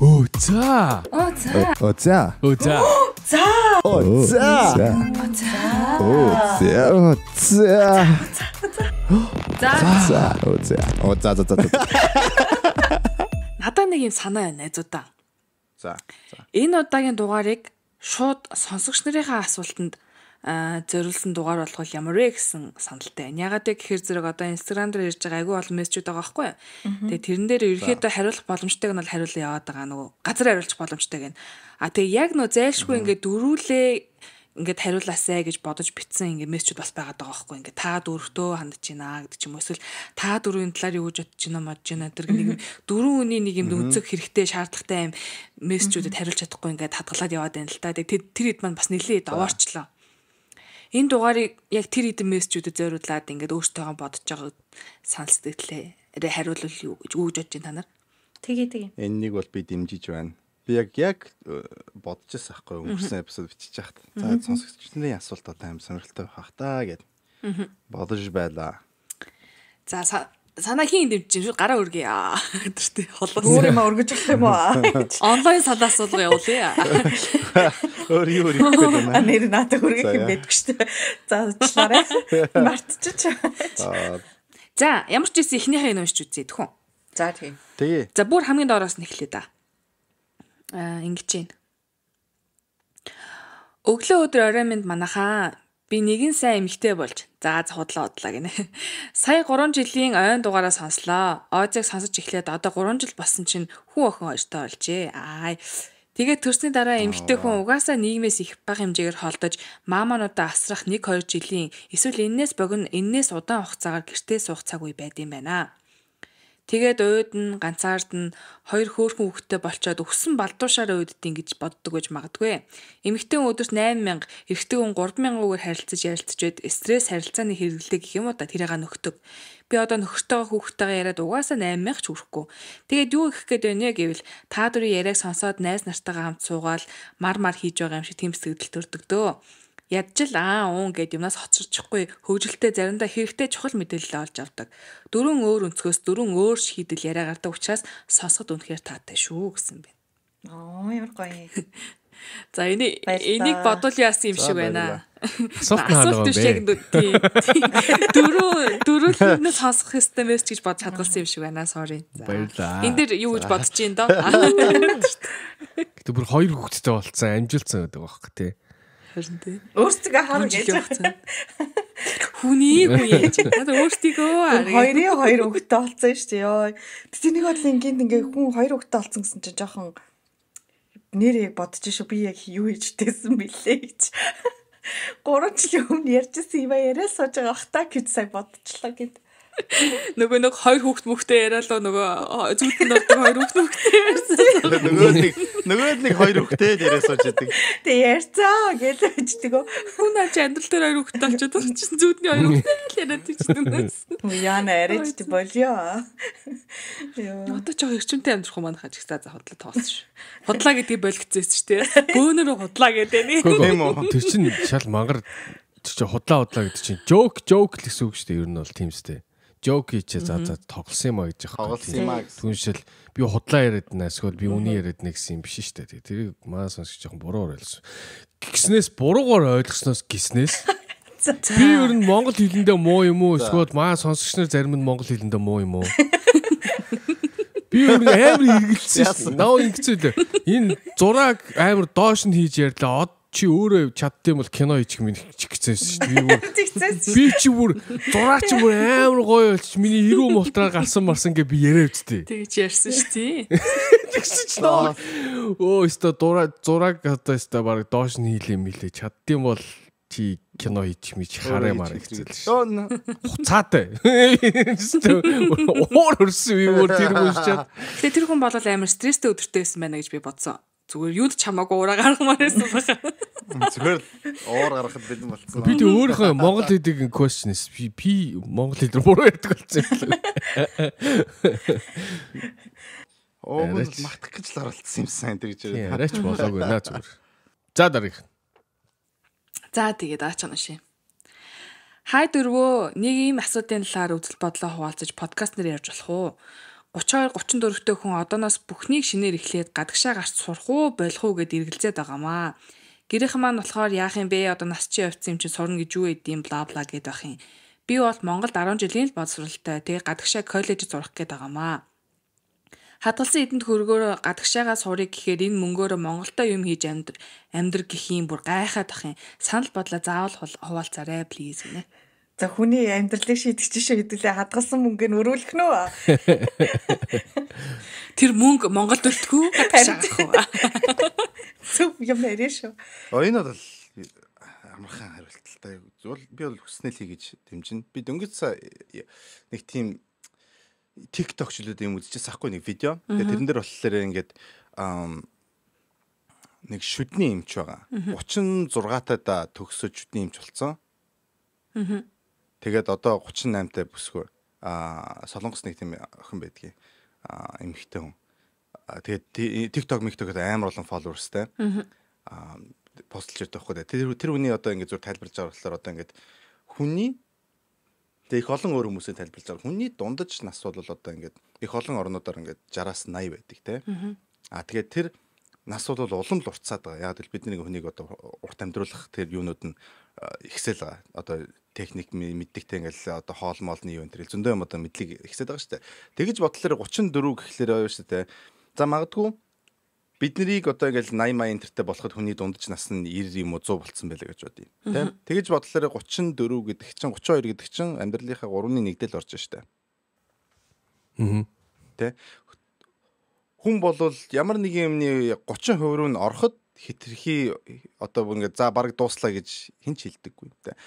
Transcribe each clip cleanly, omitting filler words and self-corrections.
Оо за. Надад нэг юм санаа байна найзуудаа. За. Энэ удаагийн дугаарыг шууд сонсогч нарынхаа асуултанд зориулсан дугаар болгол ямар вэ гэсэн саналтай байна. Ягаад гэхээр зэрэг одоо Instagram дээр ирж байгаа айгүй олон мессежүүд байгаа байхгүй юу? Тэгээ тэрэн дээр ерөөхдөө хариулах боломжтойг нь бол хариулан яваад байгаа нөгөө газар хариулчих боломжтойг нь. Тэгээ яг нөө зайлшгүй ингээд дөрүүлээ ингээд хариулаасай гэж бодож битсэн ингээд мессежүүд бас байгаад байгаа байхгүй ингээд та дөрөвтөө хандж байна гэдэг ч юм уу эсвэл та дөрвийн талаар юу гэж бодож байна мод байна тэр нэг дөрвөн үний нэг юм өнцөг хэрэгтэй шаардлагатай юм мессежүүдэд хариулж чадахгүй ингээд хадгалаад яваад байна л та. Тэгээ тэр хэд маань бас нэлээд овоорчлоо. Энэ дугаарыг яг тэр хэдэн мессежүүдэд зориулаад ингээд өөртөөгөө бодож байгаа санал сэтгэлээ хариулвал юу гэж бодож байна та нар? Тэгээ. Энэнийг бол би дэмжиж байна. Би яг бодож байсан байхгүй өнгөрсөн эпизод бичиж яхад. За сонсогчдын асуулт одоо аим сонирхолтой байх та гэд бодож байлаа. За санаа хийн дэмжиж гараа өргөе. Тэртээ холоос. Өөр юм өргөж болох юм уу? Онлайн санаа асуулга явуулъя. Өөр байна. Нэр надад өргөх юм байдгүй шүү дээ. За уучлаарай. Мартчих. За ямар ч гэсэн эхнийхээ юм уншиж үзье тэхүү. За тийм. Тэгээ. За бүр хамгийн доороос нь эхлэе да. Ингэж байна. Өглөө өдөр орой минь манайхаа би нэгэн сайн эмэгтэй болж худлаа гинэ. Сая 3 жилийн ойн дугаараа сонслоо. Оозыг сонсож эхлээд одоо 3 жил болсон чинь хүн охин хоёртой болжээ. Тэгээд төрсний дараа эмэгтэй хүн угаасаа нийгмээс их бага хэмжээгээр холдож маамаануудаа асрах 1-2 жилийн эсвэл энээс богино энээс удаан хугацаагаар гэртээ суух цаг үе байд юм байна. Тэгээд уйд нь ганцаард нь 2 хөөрхөн хүүхэдтэй болчоод өссөн балдуушаараа уйддیں гэж боддог байж магадгүй. Эмэгтэй өдөрт 8,000, эрэгтэй хүн 3,000-аар харилцаж ярилцчихэд стресс харилцааны хэрэглээ гэх юм уу та тэрийг нөхдөг. Би одоо нөхөртөөгөө хүүхдтэйгээ яриад угаасаа 8,000 ч хүрэхгүй. Тэгээд юу их гээд байна гэвэл та дөрвийн яриаг сонсоод найз нартайгаа хамт суугаал мар хийж байгаа юм шиг тэм сэтгэл төрдөг дөө. Ядчил гэд юмнаас хоцорчихгүй хөвжөлтэй заримдаа хэрэгтэй чухал мэдээлэл олж авдаг. 4 өөр өнцгөөс 4 өөр шийдэл яриа гардаг учраас сонсоход үнэхээр таатай шүү гэсэн байна. Ямар гоё. За энийг бодвол яасан юм шиг байна. Асуулт биш яг тийм. Дөрөвлөнөөс сонсох хэвээр мессеж гэж бодож хадгалсан юм шиг байна. Sorry. Баярлаа. Энд дээр юу гэж бодож байна доо? Гэтэ бүр 2 хүүхэдтэй болцсон амжилтсан гэдэг байхгүй тий. Харин тий. Өөрсдөө хараа гэж байна. Хүний хүн яаж надад өөртөө хоёрын 2 хүүхэдтэй болцсон шүү дээ. Йоо. Тэний нэг бодлоо ингээ хүн 2 хүүхэдтэй болцсон гэсэн чинь жоохон нэр яг бодож шүү би яг юу хийж тэсэн бэлээ гэж. 3 жилийн өмнө ярьжсэн юм яриа сууж байгаа бах та гэж сая бодчихлоо гэд. Нөгөө 2 хүүхд яриалаа нөгөө зүудэнд ордог 2 хүүхд ярьсан. Нөгөө нэг 2 хүүхдэд яриа сууж идэг. Тэг ярьцаа гэж өчтгөө. Хүн аач амьдрал дээр 2 хүүхд болчиход байгаа чинь зүудний 2 хүүхд яриад тийчдэг. Яна арайч болёо. Одоо ч эрчимтэй амьдрах юм манайхаа ч гэсэн худлаа тоосч. Худлаа гэдгийг болгоцсон шүү дээ. Бөөнөрөө худлаа гэдэг нэг. Тийм үү. Тэр чинь шал мангар тэр чинь худлаа гэдэг чинь joke гэсэн үг шүү дээ. Ер нь бол тийм сте. Joke хийчээ за тоглосон юм а гэж яах вэ? Түншил би худлаа яриад байна эсвэл би үний яриад нэ гэсэн юм биш шүү дээ. Тэрийг маа сонсож жоохон буруугаар ойлгосон. Гиснээс буруугаар ойлгосноос гиснээс би ер нь монгол хэлэндээ муу юм уу эсвэл маа сонсогч нар зарим нь монгол хэлэндээ муу юм уу? Би ер нь амар хэрэгэлсэн. Наа ингэцээ. Энэ зураг амар доош нь хийж ярьлаа. Чи өөрөө чаддсан бол кино хийчих минь гэсэн шүү дээ. Би чи бүр зураг чи бүр амар гоё болчих. Миний эрүү мултраа гарсан марсан гэ би яриа үсттэй. Тэгж ярьсан шүү тий. Тэгсэн чи нөө. Өстө зураг одоо өстө баг доош нь хийлээ чаддсан бол чи кино хийчих мич хараа маар хэцэл шүү. Хуцаатай. Өөр өрсөн би бүр тэр хүнчээд. Тэгээ тэр хүн бол амар стресстэй өдөртэй байсан байна гэж би бодсон. Зүгээр юуд ч хамаагүй ураа гаргамаар байсан байна. Зүгээр уур гаргахад бэлэн болцсон. Би тэг өөрийнхөө монгол хэлийг questions би монгол хэл рүү буруу ярьдаг болсон юм. Мартах гэж л оролцсон юмсан энэ гэж яриад. Арайч болоогүй наа зүгээр. За дараах. За тэгээд аач уншия. Хай дөрвөө нэг ийм асуудлын талаар үзэл бодлоо хуваалцаж подкаст нэр ярьж болох уу? 32-34 хүн одооноос бүхнийг шинээр эхлээд гадагшаа гарч сурах уу болох уу гэд эргэлзээд байгаамаа. Гэрийнхэн маань болохоор яах юм бэ? Одоо нас чи явцсан юм чи сурна гэж юу гэдэм бла бла гэд байх юм. Би бол Монголд 10 жилийн л боловсролтой. Тэгээ гадагшаа коллежид сурах гээд байгаамаа. Хадгалсан эдэнд хөргөөр гадагшаагаа сурыг гэхээр энэ мөнгөөрөө Монголдо юм хийж амьдр гэх юм бүр гайхаад ах юм. Санал бодлоо заавал хуваалцаарай плиз гинэ. За хүний амьдралыг шийдэж шүү хэдүүлээ хадгалсан мөнгөнд өрөөлөх нөө. Тэр мөнгө Монголд өртгөө гадагшаах уу? Зүг юм ярина шүү. Энэ бол амархан хариулталтай. Би бол хүснэл хийж дэмжинэ. Би дөнгөж нэг тийм TikTok-члүүд юм үзчихсэн ахгүй нэг видео. Тэгээ тэрэн дээр болохоор ингээд нэг шүдний эмч байгаа. 36-таа төгсөж шүдний эмч болсон. Тэгээд одоо 38-тай бүсгүй. Солонгос нэг тийм охин байдгийг. Эмэгтэй хүн. Тэгээд TikTok амар олон followers-тай. Постлж байдаг байхгүй. Тэр хүний одоо ингээд зүр тайлбарж байгаа болохоор одоо ингээд хүний их олон өөр хүмүүсийн тайлбарлаж байгаа. Хүний дундаж нас бол одоо ингээд их олон орнуудаар ингээд 60-аас 80 байдаг те. Тэгээд тэр нас бол улам л уртцаад байгаа. Яг л бидний хүнийг одоо урт амьдруулах тэр юунууд нь ихсэл байгаа. Одоо техник мэддэгтэй ингээд одоо хоол моолны юу энэ тэр зөндөө юм одоо мэдлэг ихсээд байгаа шүү дээ. Тэгэж бодлоор 34 гэхлээр байгаа шүү дээ. За магадгүй биднийг одоо ингээл 80 интертэй болоход хүний дундаж нас нь 90 юм уу 100 болцсон байлаа гэж бодъё. Тэ? Тэгэж бодлоор 34 гэдэг чинь 32 гэдэг чинь амьдралынхаа 3/1 дэл орж штэ. Тэ? Хүн болвол ямар нэг юмны 30% руу нь ороход хитрхи одоо ингээд за бараг дууслаа гэж хэн ч хэлдэггүй. Тэ?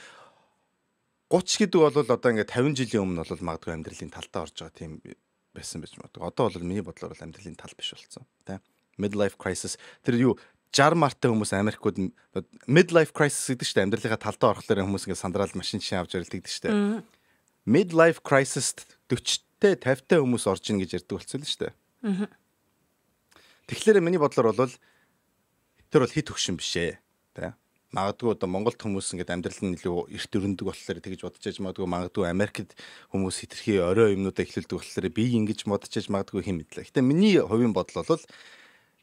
30 гэдэг бол одоо ингээд 50 жилийн өмнө бол магадгүй амьдралын талдаа орж байгаа тийм байсан байж магадгүй. Одоо бол миний бодлоор бол амьдралын тал биш болсон. Тэ? Midlife crisis тэр юу 60 мартай хүмүүс Америкууд midlife crisis гэдэг чинь амьдралынхаа талдаа орохлоор хүмүүс ингээд сандраад машин жишээ авч ярилдаг гэдэг чинь. Midlife crisis 40-тэй 50-тай хүмүүс орж ийн гэж ярьдаг болчихсон л шүү дээ. Тэгэхээр миний бодлоор бол тэр бол хит өгшин биш ээ. Тэ. Магадгүй одоо Монголд хүмүүс ингээд амьдрал нь илүү эрт өрнөдөг болохоор тэгж бодож яж магадгүй Америкт хүмүүс хитрхи орой юмнуудаа эхлүүлдэг болохоор би ингэж бодож яж магадгүй хэм мэдлээ. Гэтэ миний хувийн бодол бол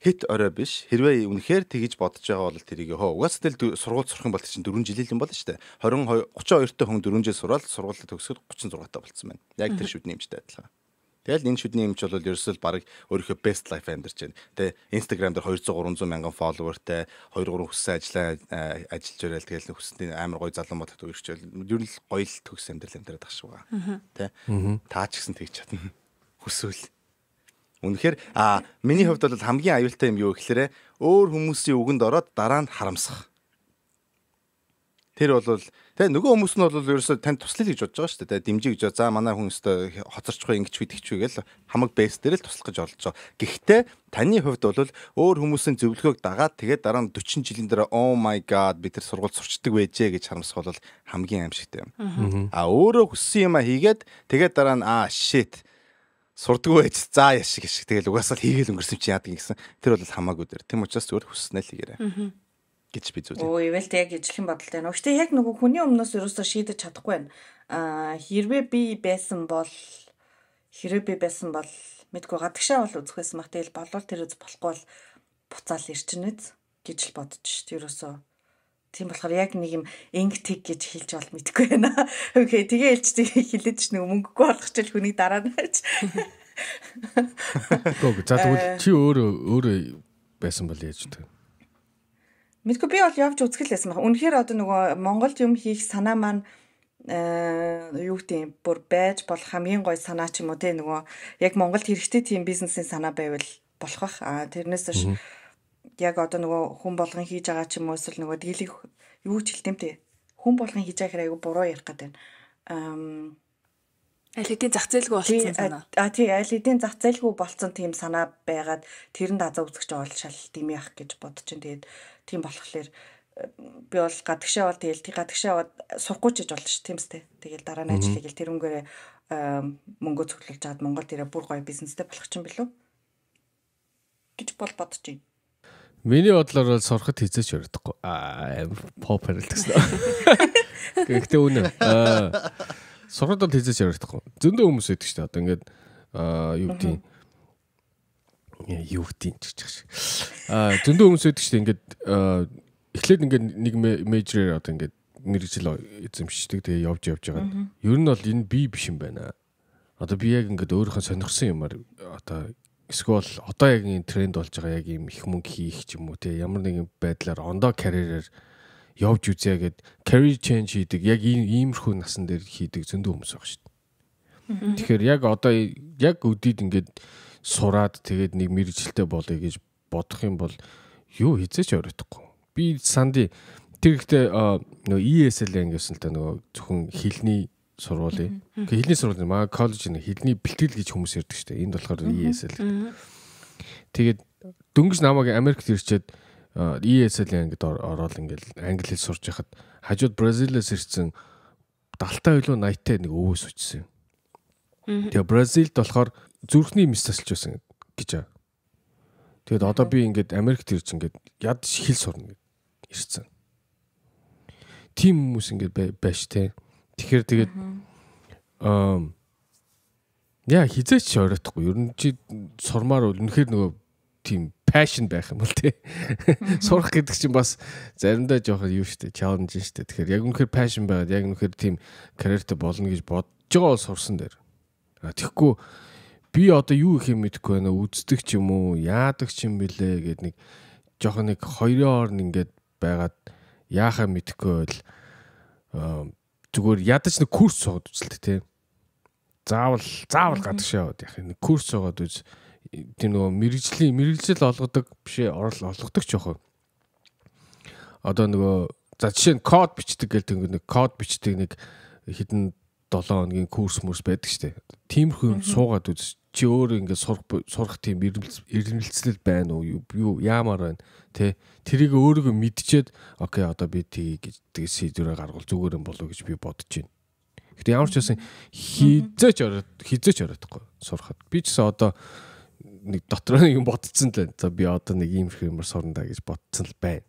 хит орой биш. Хэрвээ үнэхээр тэгж бодож байгаа бол тэрийг угаасаа тэл сургууль сурах юм бол чинь 4 жилийн болно шүү дээ. 32-тай хүн 4 жил сураад сургуулийг төгсөхөд 36-тай болцсон байна. Яг тэр шүдний эмчтэй адилхан. Тэгэл энэ шүдний эмч бол ерөөсөө бараг өөрийнхөө best life амьдарч байна. Тэ Instagram дээр 200-300 мянган followerтэй 2-3 хүссэн ажиллаа ажиллаж байрал тэгэл хүссний амар гоё залуу болоод өрчөөл. Ер нь л гоё л төгс амьдрал амьдраад ах шиг байгаа. Тэ таа ч гэсэн тэгж чадна. Хүсвэл үнэхээр миний хувьд бол хамгийн аюултай юм юу гэхээр өөр хүмүүсийн үгэнд ороод дараа нь харамсах. Тэр бол тэгээ нөгөө хүмүүс нь бол ерөөсөө танд туслах гэж бодож байгаа шүү дээ. Дэмжиж гэж за манай хүн өстө хоцорчгүй ингэж бидэгчгүй гэл хамаг бейс дээр л туслах гэж оролдож байгаа. Гэхдээ таны хувьд бол өөр хүмүүсийн зөвлөгөөг дагаад тэгээд дараа нь 40 жилийн дараа oh my god би тэр сургууль сурчдаг байжээ гэж харамсах бол хамгийн аимшигтай юм. Өөрөө хүссэн юм хийгээд тэгээд дараа нь shit сурдгүй байж за яшиг тэгэл угаасаа л хийгээл өнгөрсөн чи яадаг гэсэн тэр бол хамаагүй дээр. Тэм учраас зүгээр хүснэ л хийгээрэй гэж би зүйлээ. Өө ивэл тэг яг ижлэх юм бодолтой байна. Гэхдээ яг нөгөө хүний өмнөөс ерөөсөө шийдэж чадахгүй байна. Хэрвээ би байсан бол мэдгүй гадагшаа бол үзэх байсан баг. Тэгэл болвол тэр үз болохгүй бол буцаал ирчнэз гэж л бодож шүү дээ ерөөсөө. Тийм болохоор яг нэг юм инг тэг гэж хэлж бол мэдэхгүй байна. Окей тэгээ хэлж хэлээд ч нэг мөнгөгүй болгочихвол хүний дараа нь хайж. Гоо за тэгвэл чи өөрөө байсан бол яаж вэ? Мэдгүй би бол явж үзэх л байсан баг. Үнэхээр одоо нөгөө Монголд юм хийх санаа маань юу гэдэг бүр байж болох хамгийн гоё санаа ч юм уу те нөгөө яг Монголд хэрэгтэй тийм бизнесийн санаа байвал болох бах. Тэрнээс ш яг одоо нөгөө хүн болгон хийж байгаа ч юм уу эсвэл нөгөө дийлэг юу ч хэлтэмтэй хүн болгон хийж байгаа хэрэг айгу буруу ярих гэдэг. Аль хэдийн зах зээлгүй болсон санаа. Тий аль хэдийн зах зээлгүй болсон тийм санаа байгаад тэрэнд азаа үзэгч бол шал тийм яах гэж бодож чинь тэгээд тийм болохоор би бол гадагшаа бол тэгэл гадагшаа сурахгүй ч гэж болно ш тийм үстэй. Тэгэл дараа нь ажил хийгээл тэр өнгөөрээ мөнгө цуглуулж чад Монголд ирээ бүр гоё бизнестэй болох ч юм билүү гэж бол бодож байна. Миний бодлоор бол сурахад хизээч ярихгүй. Попер л гэсэн. Гэхдээ үнэ. Сурахад бол хизээч ярихгүй. Зөндөө хүмүүс байдаг шүү дээ. Одоо ингээд юу гэдэг ч гэж шиг. Зөндөө хүмүүс байдаг шүү дээ. Ингээд эхлээд ингээд нэг мейжрээр одоо ингээд мэрэгжил эзэмшдэг. Тэгээ явж байгаа. Ер нь бол энэ би биш юм байна. Одоо би яг ингээд өөрийнхөө сонирхсан юмар одоо эсвэл одоо яг энэ тренд болж байгаа яг юм их мөнгө хийх ч юм уу те ямар нэгэн байдлаар ондоо карьераар явж үзье гэд career change хийдэг яг иймэрхүү насан дээр хийдэг зөндөө хүмүүс байгаа шүү дээ. Тэгэхээр яг одоо яг өдид ингээд сураад тэгээд нэг мэрэгчлээ болъё гэж бодох юм бол юу хизээч оройтхгүй. Би санди тэр ихтэй нөгөө ESL ангисан л та нөгөө зөвхөн хэлний сургуулийн. Хэлний сургуулийн маа коллеж нэг хэлний бэлтгэл гэж хүмүүс ярьдаг шүү дээ. Энд болохоор ESL. Тэгээд дөнгөж намайг Америкт ирчээд ESL ангид ороод ингээл англи хэл сурж байхад хажууд Бразилаас ирсэн 70-тай илүү 80-тай нэг өвөөс очсон юм. Тэгээ Бразилд болохоор зүрхний мэс тасалж байсан гэж аа. Тэгээд одоо би ингээд Америкт ирж ингээд яд хэл сурна гэж ирсэн. Тим хүмүүс ингээд байж тээ. Тэгэхээр тэгээд яа хизээч оройтхгүй. Ер нь чи сурмаар бол үнэхээр нөгөө тийм passion байх юм бол тий. Сурах гэдэг чинь бас заримдаа жоохон юу штэ challenge штэ. Тэгэхээр яг үнэхээр passion байгаад яг үнэхээр тийм карьертэй болно гэж бодож байгаа бол сурсан дээр. Тэгэхгүй би одоо юу их юм мэдэхгүй байна. Үздэг ч юм уу, яадаг ч юм бэлээ гэд нэг жоохон нэг хоёрын орн ингээд байгаад яахаа мэдэхгүй бол зүгээр ядаж нэг курс суугаад үзэлтэй тий. Заавал гадагшаа яваад яах нэг курс суугаад үз тийм нөгөө мэрэгжил олгодог бишээ олгодог ч яах вэ? Одоо нөгөө за жишээ нь код бичдэг гэдэг нэг код бичдэг нэг хэдэн 7 хоногийн курс байдаг штэ. Тиймэрхүү юм суугаад үз чи өөрөө ингээд сурах тийм эрдэмтэлцэл байна уу юу яамаар байна тэ тэрийг өөрийгөө мэдчихэд окей одоо би тэгээ сэдвэрээ гаргал зүгээр юм болов гэж би бодож байна. Гэтэ ямар ч байсан хизээч оройтхгүй сурахад би ч гэсэн одоо нэг дотроо нэг юм бодцсон л за би одоо нэг иймэрхүү юмар сурна да гэж бодцсон л байна.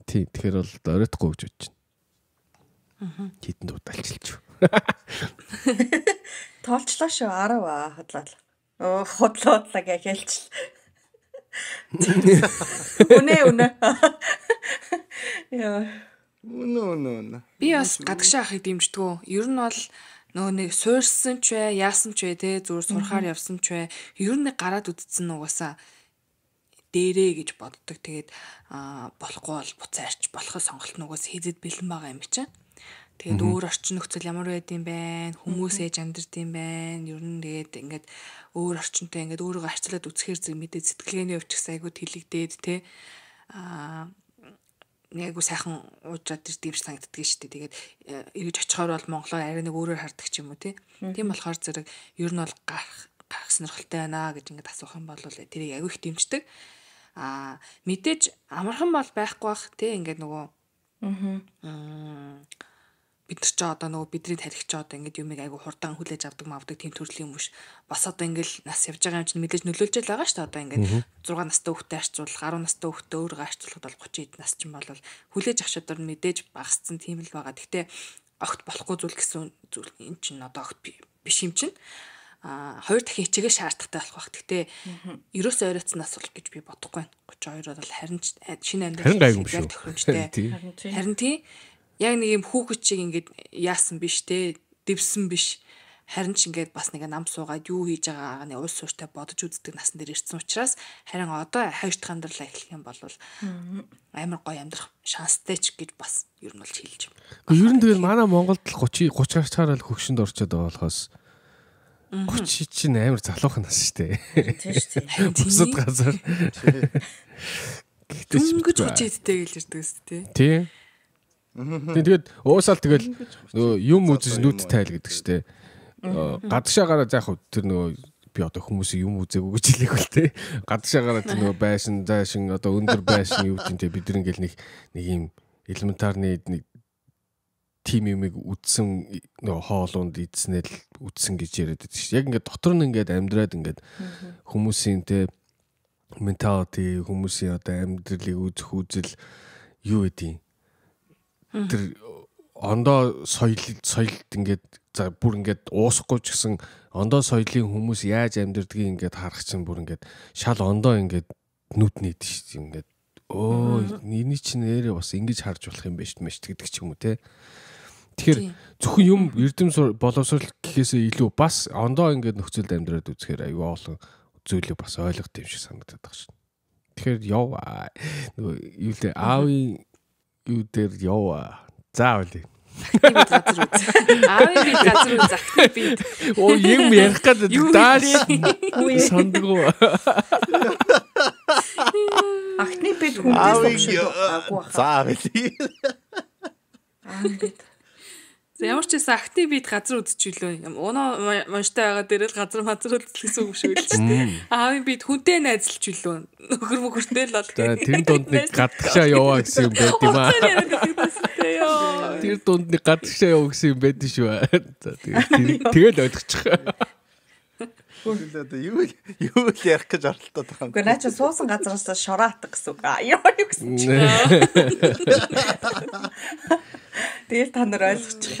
Тий тэгэхээр бол оройтхгүй гэж бодож байна. Хитэн дуудалчилж. Тоолчлоо шүү 10 хотлоо. Хотлоо гэж хэлчихлээ. Үнэ. Яа. Үнэ. Би бас гадагшаа ахыг дэмждэггүй. Ер нь бол нөгөө нэг суурьсан ч бай, яасан ч бай те зүгээр сурахаар явсан ч бай. Ер нь гараад үдцсэн нугасаа дээрээ гэж боддог. Тэгээд болохгүй бол буцаарч болохоо сонголт нугас хийзэд бэлэн байгаа юм чинь. Тэгээд өөр орчин нөхцөл ямар байд юм бэ? Хүмүүс ээж амьдрд юм байна. Ер нь тэгээд ингээд өөр орчинтой ингээд өөрийгөө харьцуулаад үзэхээр зэрэг мэдээ сэтгэлгээний өвчс айгуу тэлэгдээд те айгуу сайхан уужраад ирд юм шиг санагддаг шүү дээ. Тэгээд эргэж очихоор бол Монголоор арай нэг өөрөөр хардаг ч юм уу те. Тийм болохоор зэрэг ер нь бол гарах сонирхолтой байна гэж ингээд асуух юм бол тэрийг айгуу их дэмждэг. Мэдээж амархан бол байхгүй бах те ингээд нөгөө бид нар ч одоо нөгөө бидний тарих ч одоо ингээд юмыг айгу хурдан хүлээж авдаг мавдаг тийм төрлийн юм биш. Бас одоо ингээд нас явж байгаа юм чинь мэдээж нөлөөлж л байгаа шүү дээ. Одоо ингээд 6 настай хүүхдэд харьцуулах, 10 настай хүүхдэд өөрөө харьцуулахад бол 30 хэд нас чинь бол хүлээж авах чадвар нь мэдээж багассан тийм л байгаа. Гэхдээ огт болохгүй зүйл гэсэн зүйл энэ чинь одоо огт биш юм чинь. Хоёр дахин хичээгээ шаардлагатай болох бах. Гэхдээ ерөөсөө ойрооцсон нас бол гэж би бодохгүй байна. 32 бол харин шинэ амьдрал тохиромжтой. Харин тийм яг нэг юм хүүхэд шиг ингээд яасан биш те дэвсэн биш харин ч ингээд бас нэг нам суугаад юу хийж байгаагаа нэг уус суурьтай бодож үздэг насн дээр ирсэн учраас харин одоо хоёр дахь амьдралаа эхлэх юм бол амар гоё амьдрах шанстай ч гэж бас ер нь бол хэлж байна. Ер нь тэгэл манай Монголд 30 гарчаар л хөгшөнд орчод байгаа болохоос 30 чинь амар залуухан нас шүү дээ. Тийм шүү дээ. Бусад газар. Гэтэ ч гэж хүчээдтэй гэж ирдэг өс тээ. Тийм. Тэгээд уусаал тэгэл нөгөө юм үзэж нүд тайл гэдэг штэ. Гадагшаагаараа заах тэр нөгөө би одоо хүмүүсийг юм үзээгүй гэж хэлээг л те. Гадагшаагаараа тэр нөгөө байшин, заашин одоо өндөр байшин юу гэдэг те бид нэг юм элементарны нэг тим юмыг үдсэн нөгөө хоолунд идснээр үдсэн гэж яриад байдаг шүү. Яг ингээд дотор нь ингээд амьдраад ингээд хүмүүсийн те менталити хүмүүсийн одоо амьдралыг үзэх үзэл юу гэдэг тэр ондоо соёлд ингээд за бүр ингээд уусахгүй ч гэсэн ондоо соёлын хүмүүс яаж амьдэрдгийг ингээд харах чинь бүр ингээд шал ондоо ингээд нүд нийт шүү ингээд энэ чинь нэрээ бас ингэж харж болох юм байна шүү дээ гэдэг ч юм уу те. Тэгэхээр зөвхөн юм эрдэм боловсрол гэхээсээ илүү бас ондоо ингээд нөхцөлд амьдраад үзэхээр аюу олон зүйлийг бас ойлгох юм шиг санагдаад байна шүү. Тэгэхээр яваа. Нөгөө юу лээ аавын юу дээр яваа. Заавал Аавын бид газар үз ахны бид. Оо юм ярих гэдэг дааш. Сандгоо. Ахны бид хүнээс агуу хаа. Заавал. Бид. За ямар ч байсан ахны бид газар үзчихлөө. Унаа монштой байгаа дээр л газар үзлэхсэн үг шиг л ч тийм. Аавын бид хүнтэй найзлж билүү. Нөхөр мөхөртэй л бол. Тэр дунд нэг гадагшаа яваа гэсэн юм байт юм аа. Тэр дунд нэг гадагшаа яваа гэсэн юм байд шүү. За тэгэл ойлгочих. Юу ярих гэж оролдоод байгаа юм. Гэхдээ наа чи суусан газараас шораатах гэсэн үг. Яа юу гэсэн чи. Тэгэл та нар ойлгочих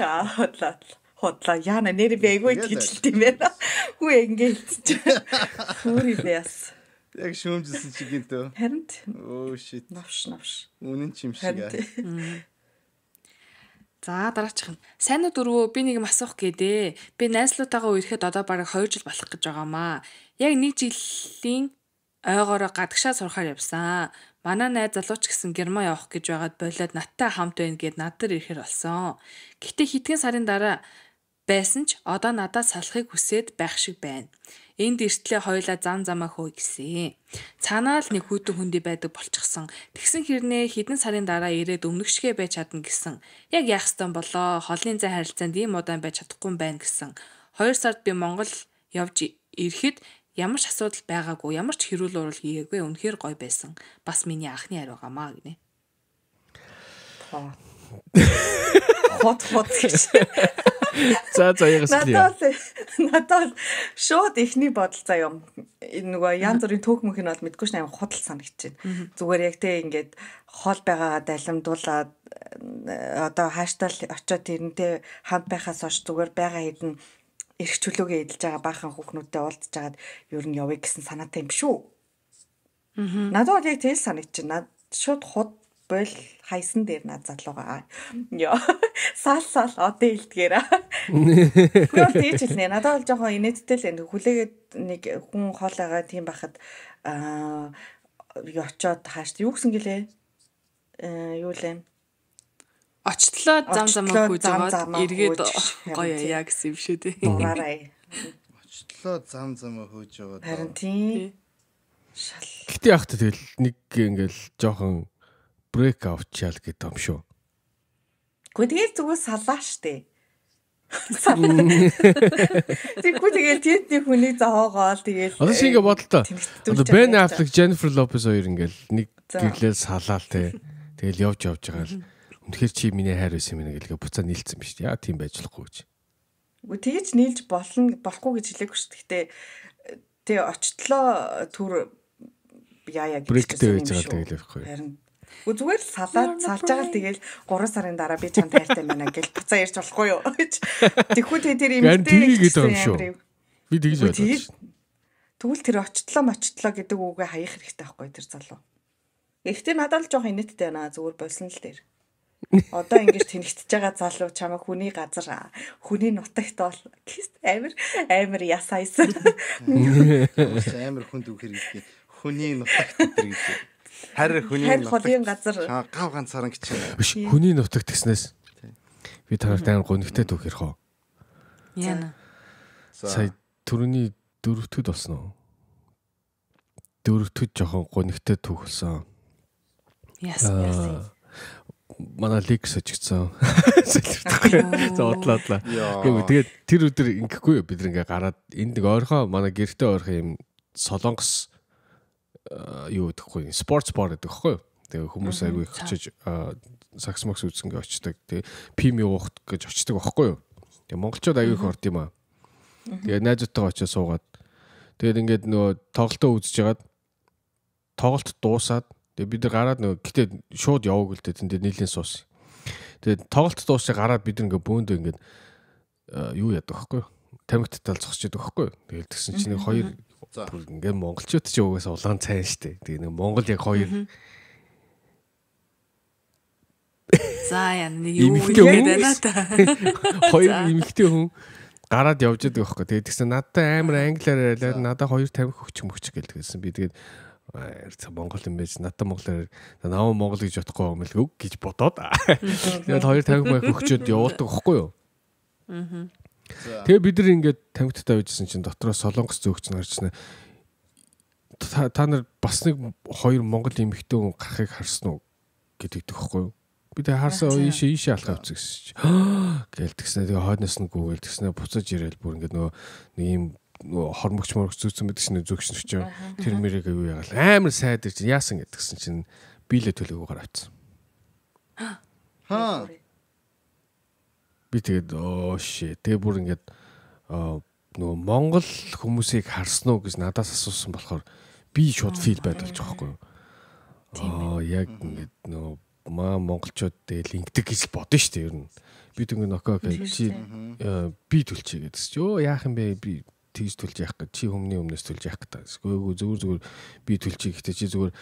хотлаа яана нэр би айгүй гэж хэлт юм байна. Хүү ингээд хөөри бяс. Яг шүүмжсэн чигийн төө. Харин shit. Навш. Үнэн ч юм шиг аа. За дараачих нь. Сайн уу дөрвөө би нэг юм асуух гээдээ. Би найзлуудаагаа үерхэд одоо бараг 2 жил болох гэж байгаамаа. Яг 1 жилийн ойгоороо гадагшаа сурахаар явсан. Манай найз залууч гэсэн Герман явах гэж байгаад болоод надтай хамт байна гэд надад ирэхээр болсон. Гэхдээ хэдхэн сарын дараа байсан ч одоо надад салахыг хүсээд байх шиг байна. Энд эртлээ хоёлаа зам замаа хөөе гэсэн. Цаанаа л нэг хүүтэн хүндий байдаг болчихсон. Тэгсэн хэрнээ хэдэн сарын дараа ирээд өмнөгшгөө байж чадна гэсэн. Яг яах ёстой болоо. Холын зай харилцаанд ийм удаан байж чадахгүй байна гэсэн. 2 сард би Монгол явж ирэхэд ямар ч асуудал байгаагүй, ямар ч хэрүүл урал хийгээгүй, үнэхээр гоё байсан. Бас миний анхны хайр байгаамаа гинэ. Хот гэж. За ягс лээ. Надад шууд ихний бодол заяа. Энэ нөгөө янз бүрийн төөх мөнх нь бол мэдгүй ш аим худал санагдаж байна. Зүгээр яг те ингээд хоол байгаагаа далимдуулаад одоо хааштай очиод тэрнтэй хамт байхаас хойш зүгээр байгаа хэдэн эрх чөлөөгөө эдэлж байгаа баахан хүүхнүүдтэй уулзж байгаад ер нь явъя гэсэн санаатай юм шүү. Надад яг тэгэл санагдаж байна. Шууд худ бол хайсан дээр над залуугаа. Яа. Сал одоо илтгээрээ. Гол тийч хэлнэ. Надад бол жоохон инээдтэй л энэ хүлээгээд нэг хүн хоолойгаа тийм байхад очоод хаашд юу гэсэн гэлээ? Юу лээ? Очлоо зам замаа хүйж аваад эргээд гоё яа гэсэн юм шүү дээ. Дураарай. Очлоо зам замаа хүйж аваад. Харин тийм. Гэтэ яах вэ тэгэл нэг ингээл жоохон брейк аут чаал гэдэг юм шүү. Гэхдээ тэгэл зүгээр салаа штэ. Тэгвэл тэгэл тийм хүний зоогоол тэгэл. Одоо шиг ингээ бодлоо. Одоо Ben Affleck, Jennifer Lopez хоёр ингээл нэг гэрлээ салаал те. Тэгэл явж байгаа л. Үнэхээр чи миний хайр байсан юм гэлгээ буцаа нийлцсэн биз дээ. Яа тийм байж болохгүй гэж. Үгүй тэгэж нийлж болохгүй гэж хэлээгүй шүү дээ. Гэтэ очтлоо түр яа гэж хэлсэн юм шүү. Тэгэл явахгүй. Харин зүгээр л салаад салж байгаа л тэгэл 3 сарын дараа би чамд хайртай байна гэж буцаа ярьж болохгүй юу гэж. Тэгэхгүй тэр эмэгтэй гэдэг юм шүү. Би тэгж бодож шүү. Тэгвэл тэр очтлоо гэдэг үгээ хаях хэрэгтэй байхгүй тэр залуу. Гэхдээ надад л жоох инээдтэй байна. Зүгээр болсон л дээр. Одоо ингэж тэнэгтж байгаа залуу чамаа хүний газар хүний нутагт бол амар ясайсан. Амар хүнд үхэр гэдэг. Хүний нутагт гэдэг. Харин хүний нутгийн газар гав ганцаараа гэж. Биш хүний нутагт гэснээс би танарт амар гонигтай түүх ярих уу? Яна. Сая түрүүний 4-төд болсон уу? 4-төд жоохон гонигтай түүх болсон. Яс. Манай лиг сочигдсан. За одлоо. Тэгээд тэр өдөр ингэхгүй бид ингээ гараад энд нэг ойрхон манай гэртээ ойрхон юм солонгос юу гэхгүй спортс бар гэдэг хэвгүй. Тэгээ хүмүүс аягүй их очиж сакс макс үзсэнгээ очдог. Тэгээ пим явах гэж очдог байхгүй юу. Тэгээ монголчууд аягүй их орд юм аа. Тэгээ найзуудтайгаа очиж суугаад тэгээд ингээд нөгөө тоглолтоо үзэж хагаад тоглолт дуусаад тэгээ бид нар гараад нөгөө гэтээ шууд яваагүй л дээ тэнд нийлийн суус. Тэгээд тоглолт дуусах гараад бид нар ингээ бөөндөө ингээд юу яадаг байхгүй юу. тамхитал зогсож байдаг байхгүй юу. Тэгэл тэгсэн чинь нэг хоёр ингээд монголчууд ч угаасаа улаан цайн штэ. Тэгээ нэг Монгол яг хоёр За яа нэг юу гэдэг байна та. Хоёр эмэгтэй хүн гараад явж байдаг байхгүй. Тэгээд тэгсэн надад амар англиар яриад надад хоёр тамхи өгч гэлсэн. Би тэгээд Монгол юм байж надад монголоор наваа монгол гэж бодохгүй юм л үг гэж бодоод. Тэгээд хоёр тамхи өгчөөд явуулдаг байхгүй юу. Тэгээ бид нар ингээд тамхиттай байжсэн чинь дотроос солонгос зөөгч нь гарч ирсэн. Та нар бас нэг хоёр монгол эмэгтэй хүн гарахыг харсан уу гэдэг байхгүй юу. Би тэгээ харсан ийшээ алхаа авчих гэсэн чинь гээл тэгснэ тэгээ хойноос нь гүгээл тэгснэ буцаж ирээл бүр ингээд нэг юм хормогч зүүцэн байдаг чинь зөөгч нь чинь тэр мэрэг юу ягаал амар сайд ирж яасан гэдгсэн чинь биелээ төлөөгөөр авчихсан. Би тэгээд тэгээ бүр ингээд нөгөө монгол хүмүүсийг харсан уу гэж надаас асуусан болохоор би шууд фил байдалж байгаа байхгүй юу. Яг ингээд нөгөө монголчууд тэгэл ингэдэг гэж бодно шүү дээ ер нь. Би тэгвэл нокоо чи би төлчий гэдэгс чи яах юм бэ би тэгж төлж яах гэж чи хүмүүний өмнөөс төлж яах гэдэг. Зүгээр би төлчий гэхдээ чи зүгээр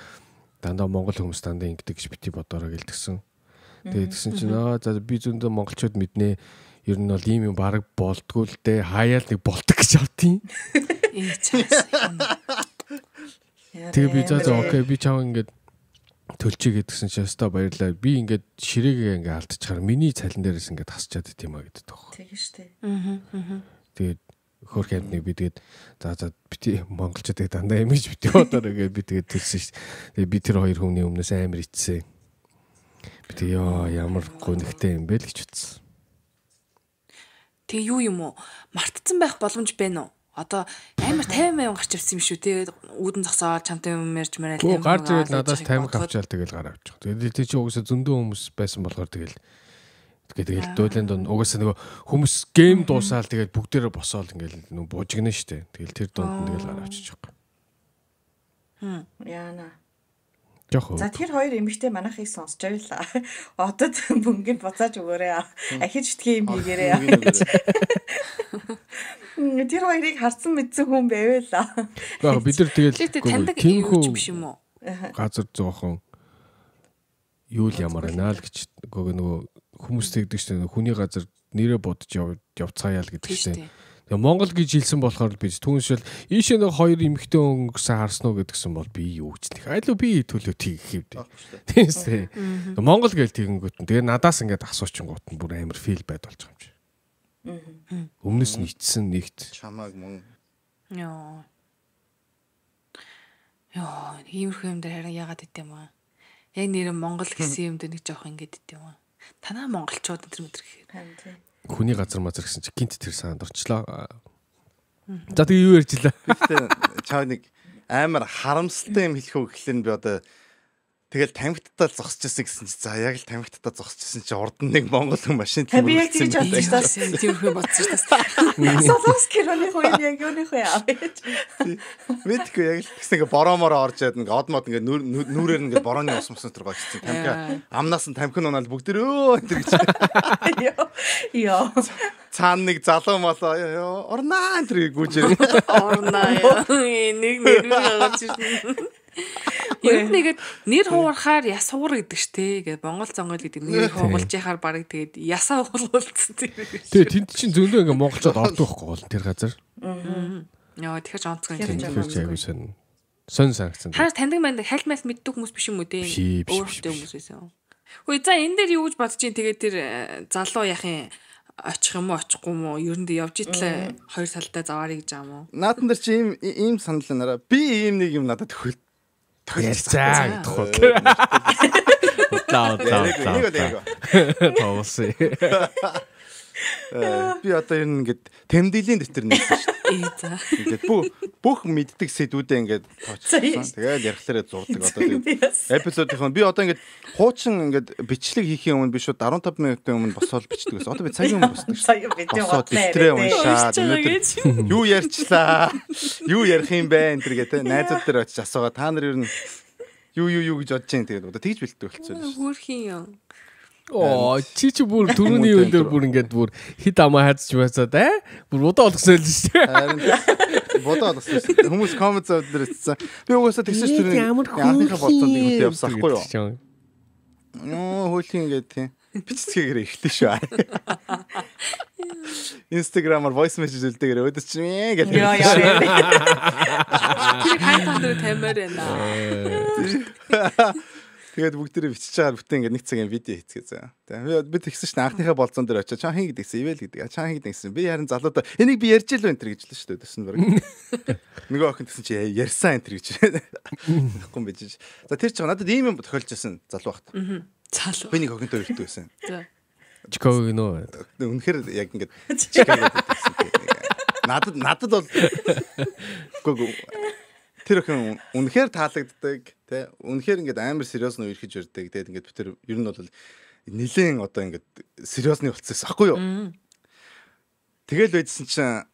дандаа монгол хүмүүс дандаа ингэдэг гэж бити бодороо гэлдэгсэн. Тэгээд тэгсэн чинь за би зөндөө монголчууд мэднэ ер нь бол ийм юм баг болдгоо л дээ хаяал нэг болдог гэж авдیں۔ Тэгээ би за окей би чам ингээд төлчий гэдгсэн чинь өстой баярлаа. Би ингээд ширээгээ ингээд алдчихаар миний цалин дээрээс ингээд хасчаад ит юм а гэдэг тохоо. Тэгээ штэ. Тэгээд хөрх амтныг би тэгээд за бити монголчуудыг дандаа имиж бити бодороо гэж би тэгээд төлсөн шүү дээ. Тэгээд би тэр хоёр хүний өмнөөс амар ицсэн. Би тэгээ ямар гонхтой юм бэ л гэж утсан. Тэгээ юу юм уу? Мартцсан байх боломж байна уу? Одоо амар 50,000 гарч ирсэн юм шүү. Тэгээд үүдэн зогсоод чамтай юм ярьж мараал тамхи гарч ирээд надаас тамхи авчаал тэгэл гараа авчих. Тэгээд тий чи угаасаа зөндөө хүмүүс байсан болохоор тэгэл дуулын донд угаасаа нөгөө хүмүүс гейм дуусаал тэгээд бүгдээрээ босоол ингээл нөгөө буужигнэ штэ. Тэгэл тэр донд тэгэл гараа авчиж байгаа. Яана. Жохоо. За тэр хоёр эмэгтэй манайхыг сонсч байлаа. Одоо мөнгөнд буцааж өгөөрэй. Ахиж итгий юм хийгээрэй. Тэр хоёрыг харсан мэдсэн хүн байвал. Яг бид нар тэгэл тиймхүү биш юм уу? Газар зоохон юу л ямар байна л гэж нөгөө хүмүүс тэгдэг шүү дээ. Хүний газар нэрээ бодож явцгаая л гэдэг шүү дээ. Тэгээ Монгол гэж хэлсэн болохоор би түүншэл ийшээ нэг хоёр эмэгтэй хүн гэсэн харсан уу гэдгсэн бол би юу гэж нэг айлуу би төлөө тийг хэвдэ. Тиймсээ. Монгол гээл тэгэнгүүт нь тэгээ надаас ингээд асуучингууд нь бүр амар фил байд болж байгаа юм чи. Өмнөс нь ицсэн нэгт чамааг мөн. Яа, иймэрхүү юм дээр харин яагаад идэм аа. Яг нэр Монгол гэсэн юм дээр нэг жоох ингээд идэм аа. Танаа монголчууд энэ мэтэр гэхээр. Хүний газар мазар гэсэн чи гинт тэр санд орчлоо. За тэгээ юу ярьж илаа. Гэхдээ чаа нэг амар харамсалтай юм хэлэх үү гэхлээр би одоо тэгэл тамхиттай зогсчихсан гэсэн чи за яг л тамхиттай зогсчихсан чи урд нь нэг монгол хүн машин би яг тэгж бодчихсон. Тиймэрхүү бодсон шүү дээ. Солонгос киноны хүн яг юуны хүн яа гэж. Мэдгүй яг л тэгсэн ингээ бороомороо орж яад ингээ од мод ингээ нүрээр ингээ борооны ус мөсөн тэр гочсон. Тамхи амнаас нь тамхи унаал бүгд өө энэ гэж. Йоо. Цаана нэг залуу молоо орнаа энэ тэр гүйжээ. Орнаа нэг гарч ирсэн. Ер нь нэгэд нэр хуурахаар ясуур гэдэг штэ. Тэгээд Монгол зонгол гэдэг нэр хуурж яхаар барыг тэгээд ясаа уулцсан. Тэгээд тэнд чинь зөндөө ингээ монголчууд ордог байхгүй бол тэр газар. Яа тэгэхээр онцгой юм. Тэгэхээр аягүй сонь санагцсан. Хаас таньдаг мэндэг хальт малт мэддэг хүмүүс биш юм уу те? Өөртөө хүмүүс байсан. Хөөе за энэ дээр юу гэж бодож чинь тэгээд тэр залуу яхин очих юм уу очихгүй юм уу ерөндөө явж итлээ хоёр салтай заваарэ гэж юм уу? Наатан дээр чи ийм санал нараа. Би ийм нэг юм надад тохиол. Ярьцаа гэдэг хөө. Тоосоо. Би одоо ер нь ингээд тэмдэглэлийн дэвтэр нээсэн шүү дээ. За. Ингээд бүх мэддэг сэдвүүдээ ингээд тооцсон. Тэгээд ярихлаараа зурдаг одоо эпизодын би одоо ингээд хуучин ингээд бичлэг хийхийн өмнө би шууд 15 минутын өмнө босоод бичдэг байсан. Одоо би цагийн өмнө босдог шүү. Цагийн бид бодлоо. Дэвтрээ уншаад юу ярьчлаа. Юу ярих юм бэ энэ төр гэдэг найзууд дээр очиж асуугаа та нар ер нь юу гэж бодож чинь тэгээд одоо тэгж бэлтдэг болчихсон. Хөөрхийн юм. Оо чи бүр түрүүний үйлдэр бүр ингээд бүр хит амаа хайцч байцаа да. Бүр удаа олгосон л шүү дээ. Харин бодоо олгосон шүү. Хүмүүс коммент зовдэр ирсэн. Би угаасаа тэгсэн шүү дээ. Яахныхаа болцоонд нэг явсан ахгүй юу? Нөө хөөлийн ингээд тийм. Бичцгээгээр ихтэй шүү. Instagram-аар voice message үлдээгээр өдөрч мэ гэж. Тэр хайтан дээр тамаар байна. Тэгээд бүгдээрээ бичиж байгаа бүтэн ингээд нэг цагийн видео хийцгээе. Тэгээд би тэгсэн шин анхныхаа болцоон дээр очиж чаа хин гэдэгсэн ивэл гэдэг. Чаа хин гэдэгсэн. Би харин залуудаа энийг би ярьж л байна тэр гэж л шүү дээ. Тэсэн баг. Нөгөө охин тэгсэн чи ярьсан энэ тэр гэж. Тэгэхгүй юм бижиж. За тэр ч надад ийм юм тохиолж байсан залуу багт. Залуу. Би нэг охинтой өртөө байсан. За. Чикаго нөө. Үнэхээр яг ингээд Чикаго гэсэн. Надад бол тэр охин үнэхээр таалагддаг тий. Үнэхээр ингээд амар сериус нь үерхэж өрдөг. Тэгээд ингээд бид тэр ер нь бол нилээн одоо ингээд сериусны болцсон байхгүй юу? Тэгэл байдсан чинь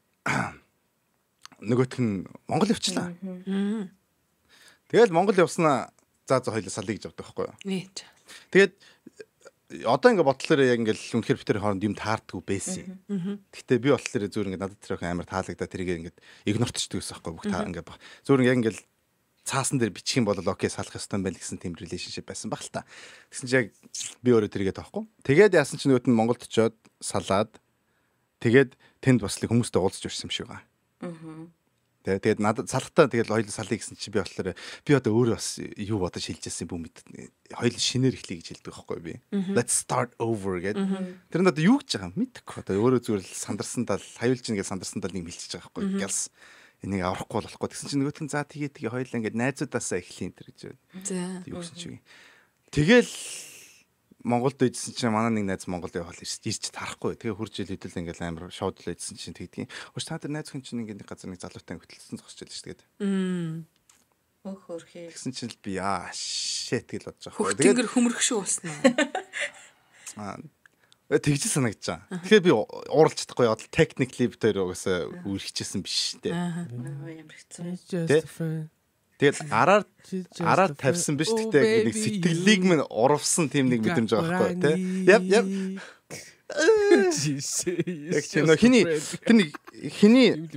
нөгөөх нь Монгол явчлаа. Тэгэл Монгол явснаа за хоёлаа салъя гэж боддог байхгүй юу? Нийт. Тэгээд одоо ингээд бодлоор яг ингээд үнэхээр бид тэр хооронд юм таардгүй байсан. Гэхдээ би бодлоор зүгээр ингээд надад тэр охин амар таалагдаа тэрийг ингээд игнортчдаг гэсэн байхгүй бүх таа ингээд зүгээр яг ингээд цаасан дээр бичих юм бол окей салах ёстой юм байна гэсэн тийм relationship байсан баг л та. Тэгсэн чинь яг би өөрөө тэрийгээ таахгүй. Тэгээд яасан чинь нөгөөт нь Монголд очиод салаад тэгээд тэнд бас л хүмүүстэй уулзч ирсэн юм шиг байгаа. Тэгээд надад салахтаа тэгээд хоёул салъя гэсэн чи би болохоор би одоо өөрөө бас юу бодож хэлжсэн юм бүү мэд. Хоёул шинээр эхлэе гэж хэлдэг байхгүй би. Let's start over гэдэг. Тэр надад юу гэж байгаа юм мэдэхгүй. Одоо өөрөө зүгээр л сандарсандаа хавилж ингээд сандарсандаа нэг мэлчиж байгаа байхгүй. Гялс энийг аврахгүй болохгүй гэсэн чинь нөгөөт нь за тэгээ хоёул ингээд найзуудаасаа эхлэе энэ гэж. За. Юу гэсэн чи. Тэгэл Монголд ижсэн чинь манай нэг найз Монголд явхал ирж тарахгүй. Тэгээ хурж ил хэдэл ингээл амар шоудлаа ижсэн чинь тэгдгийн. Ууш та нар найз хүн чинь ингээд нэг газар нэг залуутай хөтлөлсөн зогсож байлаа шүү дээ. Өөх хөрхий. Тэгсэн чинь би shit гэж бодож байгаа. Тэгээд тэнгэр хөмөрөх шүү болсон аа. Тэгж санагдаж байгаа. Тэгэхээр би ууралж чадахгүй яа. Technically би тэр угаасаа үргэлжчихсэн биш дээ. Ямар хэцүү. Тэгээд араар тавьсан биш гэхдээ нэг сэтгэлийг минь урвсан тийм нэг мэдрэмж байгаа байхгүй тий. Яп. Яг ч нөө хиний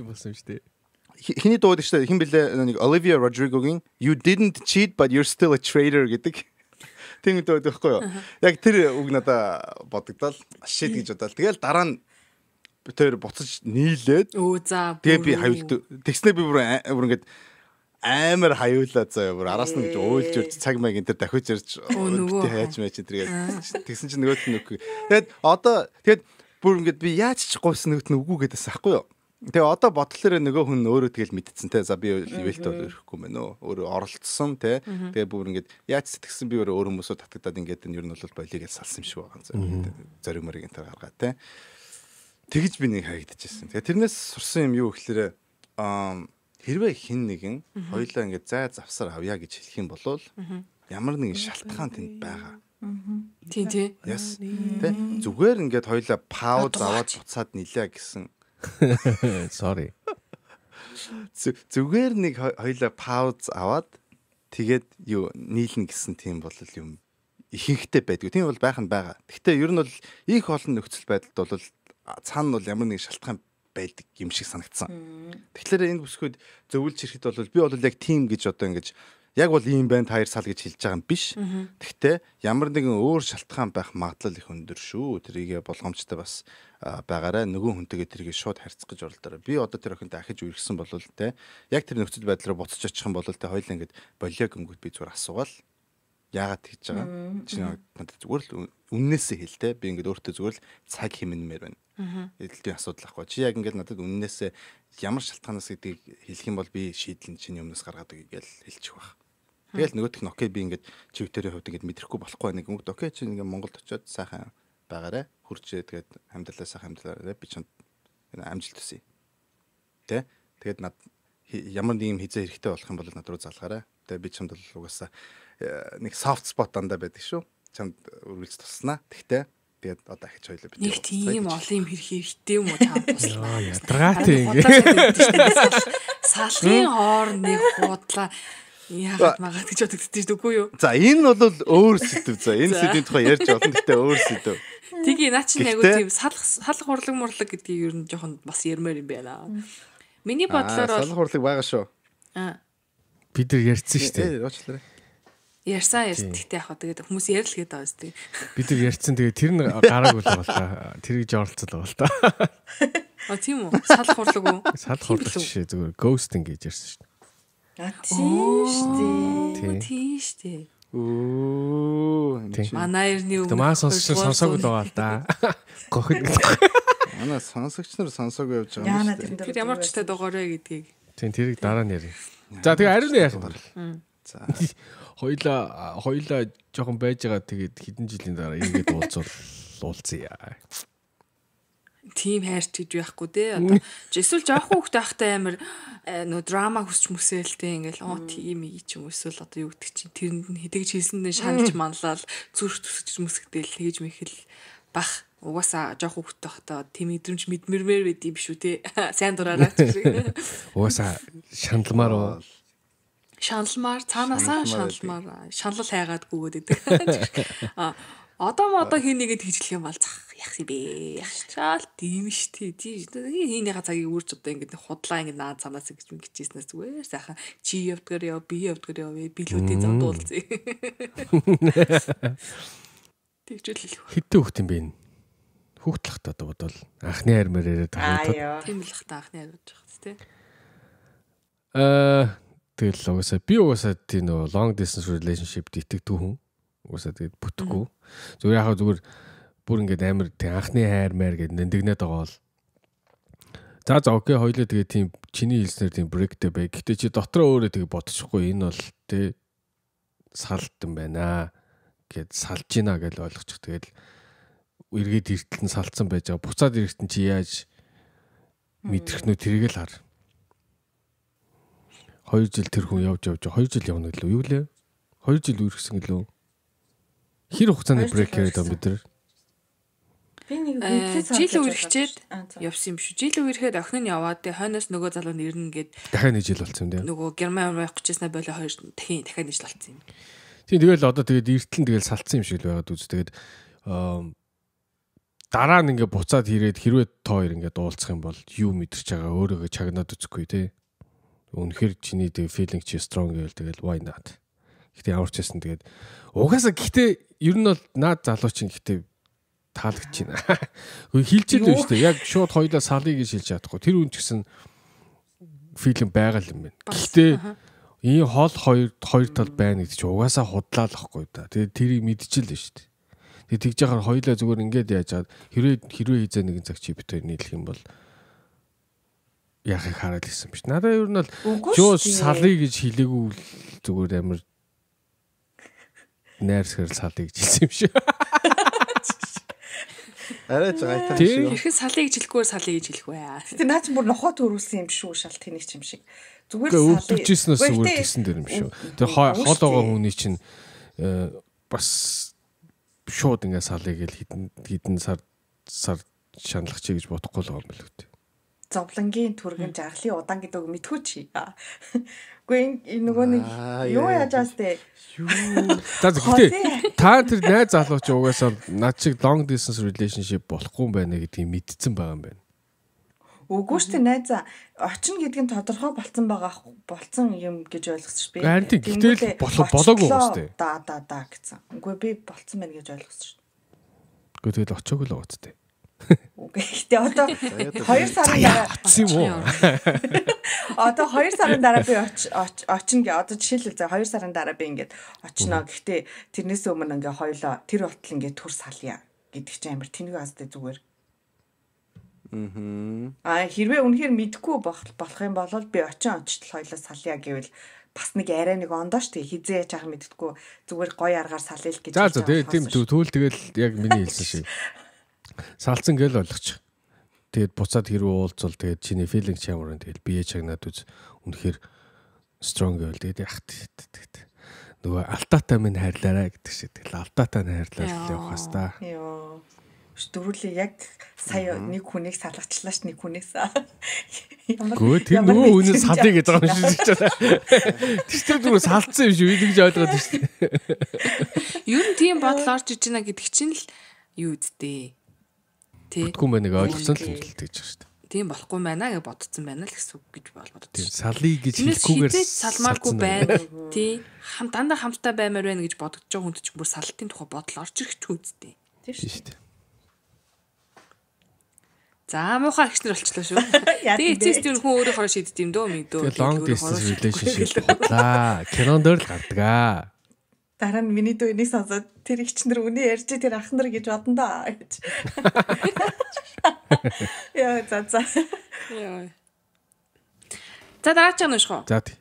болсон шүү дээ. Хиний дууд шүү дээ. Хин бэлээ нэг Olivia Rodrigo-гийн You didn't cheat but you're still a traitor гэдэг. Тийм дууд байхгүй юу? Яг тэр үг надаа бодогдол shit гэж бодоод. Тэгэл дараа нь тэр буцаж нийлээд тэгээ би хавилт тэгснэ би бүр ингээд амар хаюулаа заяа бүр араас нь гэж уйлж ирж цаг маяг энэ төр дахиж ирж хайж мэж тэргээд тэгсэн чинь нөгөөт нь үгүй. Тэгээд бүр ингээд би яаж ч гойсон нөгөөт нь үгүй гэдээс ахгүй юу. Тэгээ одоо бодлоор нөгөө хүн өөрөө тэгэл мэдсэн те за би ивэлт бол өрөхгүй мэн нөө өөрөө оролцсон те тэгээ бүр ингээд яаж сэтгэсэн би өөрөө хүмүүсөө татагдаад ингээд энэ ер нь бол болийг салсан юм шиг байгаа зориг мөрийг энэ гаргаа те тэгж би нэг хаягдчихсэн. Тэгээ тэрнээс сурсан юм юу гэхээр хэрвээ хин нэгэн хоёулаа ингээд зай завсар авъя гэж хэлэх юм бол ямар нэгэн шалтгаан тэнд байгаа. Тий. Яс. Тэ зүгээр ингээд хоёулаа пауз аваад буцаад нилээ гэсэн. Sorry. Зүгээр нэг хоёулаа пауз аваад тэгээд юу нийлнэ гэсэн тийм бол юм ихэнхтэй байдгүй. Тийм бол байх нь байгаа. Гэхдээ ер нь бол их олон нөхцөл байдалд бол цаана бол ямар нэгэн шалтгаан байдаг юм шиг санагдсан. Тэгэхээр энэ бүсгүйд зөвлөж ирэхэд бол би бол яг тим гэж одоо ингэж яг бол ийм байна таяр сал гэж хэлж байгаа юм биш. Гэхдээ ямар нэгэн өөр шалтгаан байх магадлал их өндөр шүү. Тэрийг болгоомжтой бас байгаарай. Нөгөө хүнтэйгээ тэрийг шууд харьцах гэж оролдорой. Би одоо тэр охинтой ахиж үргэлжсэн бол те яг тэр нөхцөл байдал руу буцаж очих юм бол те хоёул ингэж болиог өнгөд би зүгээр асуугаал. Яагаад тэгж байгаа? Чи надад зүгээр л үннээсээ хэл те би ингэж өөртөө зүгээр л цаг хэмнэмээр байна. Эдэлтийн асуудал ахгүй. Чи яг ингэж надад үннээсээ ямар шалтгаанаас гэдгийг хэлэх юм бол би шийдлэн чиний өмнөөс гаргаад өгье гэж хэлчих баг. Тэгэл нөгөөх нь окей би ингэж чивтэрийн хувьд ингэж мэдрэхгүй болохгүй нэг юм. Окей чи ингэ Монголд очиод сайхан байгаарэ. Хурцээ тэгээд хамтлаа сайхан хамтлаарэ би чанд амжилт хүсье. Тэ? Тэгээд над ямар нэг юм хизээ хэрэгтэй болох юм бол над руу залгаарай. Тэгээд би чамд бол угаасаа нэг soft spot дандаа байдаг шүү. Чамд үргэлж туснаа. Тэгтээ тэгээд одоо ахиж хоёлоо битээ. Нэг тийм олон юм хэрэг хэрэгтэй юм уу та туслаа. Ядаргаатай ингэ. Салхын хооронд нэг хуудлаа. Яагаад магаад гэж бодогдсон шүү дээ үгүй юу? За энэ бол өөр сэдв. За энэ сэдвийн тухай ярьж болно. Гэхдээ өөр сэдв. Тэгээ наа чи нэг тийм салах урлаг мурлаг гэдгийг ер нь жоохон бас ярмаар юм байна. Миний бодлоор бол салах урлаг байгаа шүү. Бид нар ярьсан шүү дээ. Уучлаарай. Ярьсан. Гэхдээ яг тэгээд хүмүүс ярил гээд байгаа шүү дээ. Бид нар ярьсан. Тэгээ тэр нь гараагүй л байгаа л та. Тэрийг жоролцол байгаа л та. Тийм үү? Салах урлаг уу? Салах урлаг шээ зүгээр ghosting гэж ярьсан шүү дээ. Тийм шүү дээ. Манай Манай эртний өмнө Маа сонсоогүй л байгаа л да. Гохид. манай сонсогч нар сонсоогүй явж байгаа юм шүү дээ. Тэр ямар ч та дугаарэ гэдгийг. Тийм тэрийг дараа нь ярив. За тэгээ ариун яах вэ? За Хоёлаа жоохон байж байгаа тэгээд хэдэн жилийн дараа ингээд уулзъя. Тим хайрч гэж байхгүй те. Одоо эсвэл жоохон хүүхдээ ахтай амар нөө драма хүсч мүсэлтэй ингээл тийм ий ч юм эсвэл одоо юу гэдэг чинь тэрэнд нь хэдэж хэлсэндээ шаналж манлал зүрх төсөж мүсгдэл хийж мэхэл бах угаасаа жоохон хүүхдээ ахтай тийм мэдрэмж мэдмэрмээр байд юм шүү те. Сайн дураараа ч. Угаасаа шаналмаар цаанаасаа шаналл хайгаад гүгээд идэг. Одоо хин нэгэд хийжлэх юм бол зах яах юм бэ? Яхчаал тийм штий. Хийнийхээ цагийг үрж одоо ингэ худлаа ингэ наад цанаас гэж мэгчээснээс зүгээр сайхан чи явдгаар яв би явдгаар яв билүүдээ зодуулзъя. Тэгжэл хитэн хөхт юм бэ? Хүүхдлахт одоо бодвол анхны хармаар яриад байгаа. Тийм л хата анхны хариуж байгаа тий. Тэгэл угаасаа тийм нөө long distance relationship итгэдэг хүн. Угаасаа тэгээд бүтэхгүй. Зүгээр яхаа зүгээр бүр ингээд амар тийм анхны хайр маяр гэд нэндэгнээд байгаа бол. За окей хоёлоо тэгээд тийм чиний хэлснээр тийм breakтэй бай. Гэтэ чи дотроо өөрөө тэгээд бодчихгүй энэ бол тий салт юм байна гэд салж гинэ гэж ойлгочих. Тэгээд эргээд эртэл нь салцсан байж байгаа. Буцаад ирэхтэн чи яаж мэдрэх нөө тэрийг л хар. 2 жил тэр хүн явж 2 жил явна гэлөө юу лээ? 2 жил үргэсэн гэлөө. Хэр хугацааны брейк хийгээд байгаа бид нар? Би нэг жил үргэчээд явсан юм шүү. Жил үерхэд охин нь яваад тэгээ хойноос нөгөө залуу нэрнэ гээд дахиад нэг жил болсон юм дээ. Нөгөө герман явах гэжсэн болоо хоёр дахиад нэг жил болсон юм. Тийм тэгэл одоо тэгээд эртлэн тэгэл салцсан юм шиг л байгаад үз. Тэгээд дараа нь ингээ буцаад хийрээд хэрвээ та хоёр ингээ дуулцах юм бол юу мэдэрч байгаа өөрөөгөө чагнаад үзэхгүй тий. Үнэхээр чиний тэг feeling чи strong гэвэл тэгэл why not. Гэтэ ямар ч байсан тэгээд угаасаа гэхдээ ер нь бол наад залуу чинь гэхдээ таалагдж байна. Хөө хилчээд байна шүү дээ. Яг шууд хоёулаа салъя гэж хэлж чадахгүй. Тэр үн ч гэсэн feeling байгаа юм байна. Гэхдээ ийм хол хоёр тал байна гэдэг чинь угаасаа худлаа л ахгүй да. Тэгээд тэрийг мэдчихэл л шүү дээ. Тэгээд тэгж яхаар хоёулаа зүгээр ингээд яаж чад хэрвээ хийзээ нэгэн цаг чи битээр нийлэх юм бол яахыг хараад ирсэн биш. Надаа ер нь бол жоо салъя гэж хэлээгүй зүгээр амар найрсгэр салъя гэж хэлсэн юм шиг. Арай жагтай шүү. Хэрхэн салъя гэж хэлэхгүй салъя гэж хэлэх вэ? Гэтэ наа чи бүр нохоо төрүүлсэн юм шүү шал тэнийг юм шиг. Зүгээр өвдөржсэнээс зүгээр тэгсэн дэр юм шүү. Тэр хол байгаа хүний чинь бас шууд ингээ салъя гэл хідэн сар шаналх чи гэж бодохгүй л байгаа юм л үү. Зовлонгийн түргэн жаргалын удаан гэдэг үг мэдхүү чи. Үгүй нөгөө нэг юу яаж аастай. За гэхдээ та тэр найз залуу чи угаасаа над шиг long distance relationship болохгүй юм байна гэдгийг мэдсэн байгаа юм байна. Үгүй шүү дээ найзаа очин гэдэг нь тодорхой болцсон юм гэж ойлгосон шүү би. Харин гэтэл болоогүй юм шүү дээ. Да гэсэн. Үгүй би болцсон байна гэж ойлгосон шүү. Үгүй тэгэл очоогүй л байгаа зү. Үгүй гэхдээ одоо 2 сарын дараа очсон юм уу? Одоо 2 сарын дараа би очно гэ. Одоо жишээлбэл за 2 сарын дараа би ингээд очно. Гэхдээ тэрнээс өмнө ингээ хоёлоо тэр болтол ингээ төр салъя гэдэг чинь амар тэнэг аастай зүгээр. Хэрвээ үнэхээр мэдгүй болох юм бол би очиотл хоёлоо салъя гэвэл бас нэг арай нэг ондоо штэ хизээ яж байгаа мэддэггүй зүгээр гоё аргаар салъя л гэж. За тийм түүл тэгэл яг миний хэлсэн шиг. Салцсан гэл ойлгочих. Тэгээд буцаад хэрвээ уулзвал тэгээд чиний feeling ч ямар вэ? Тэгээд бие чагнаад үз. Үнэхээр strong гэвэл тэгээд яах тэгээд нөгөө алтаатай минь хайрлаарай гэдэг шиг. Тэгээд алтаатай нь хайрлал явах хас та. дөрүлээ яг сая нэг хүнийг салгачлаа ш нэг хүнээс. Гөө тэр нөгөө үнэн салъя гэж байгаа юм шиг ч байна. Тэр зүгээр салцсан юм шүү гэж ойлгоод байна шүү. Ер нь тийм бодол орж иж байна гэдэг чинь л юу үсттэй. Тэ. Тэггүй мэ нэг ойлгосон л юм л тэгж байгаа шүү. Тийм болохгүй байна гэж бодсон байна л гэсэн үг гэж бодож. Тийм салъя гэж хэлэхгүйгээр салмааргүй байна. Тийм дандаа хамттай баймаар байна гэж бодож байгаа хүнд ч бүр салтын тухай бодол орж ирэх ч үсттэй. Тийм шүү дээ. За муухай агчнар болчлоо шүү. Тэгээ эцэст юу хүн өөрөөхөө шийддэг юм дөө мэдөө. Тэгээ long distance relationship бодлаа. Кинонд л гардаг аа. Дараа нь миний дүүнийг сонсоод тэр ихчнэр үний ярьж тэр ах нар гэж бодондоо гэж. Яа за. Яа. За дараач нь уушгүй. За тий.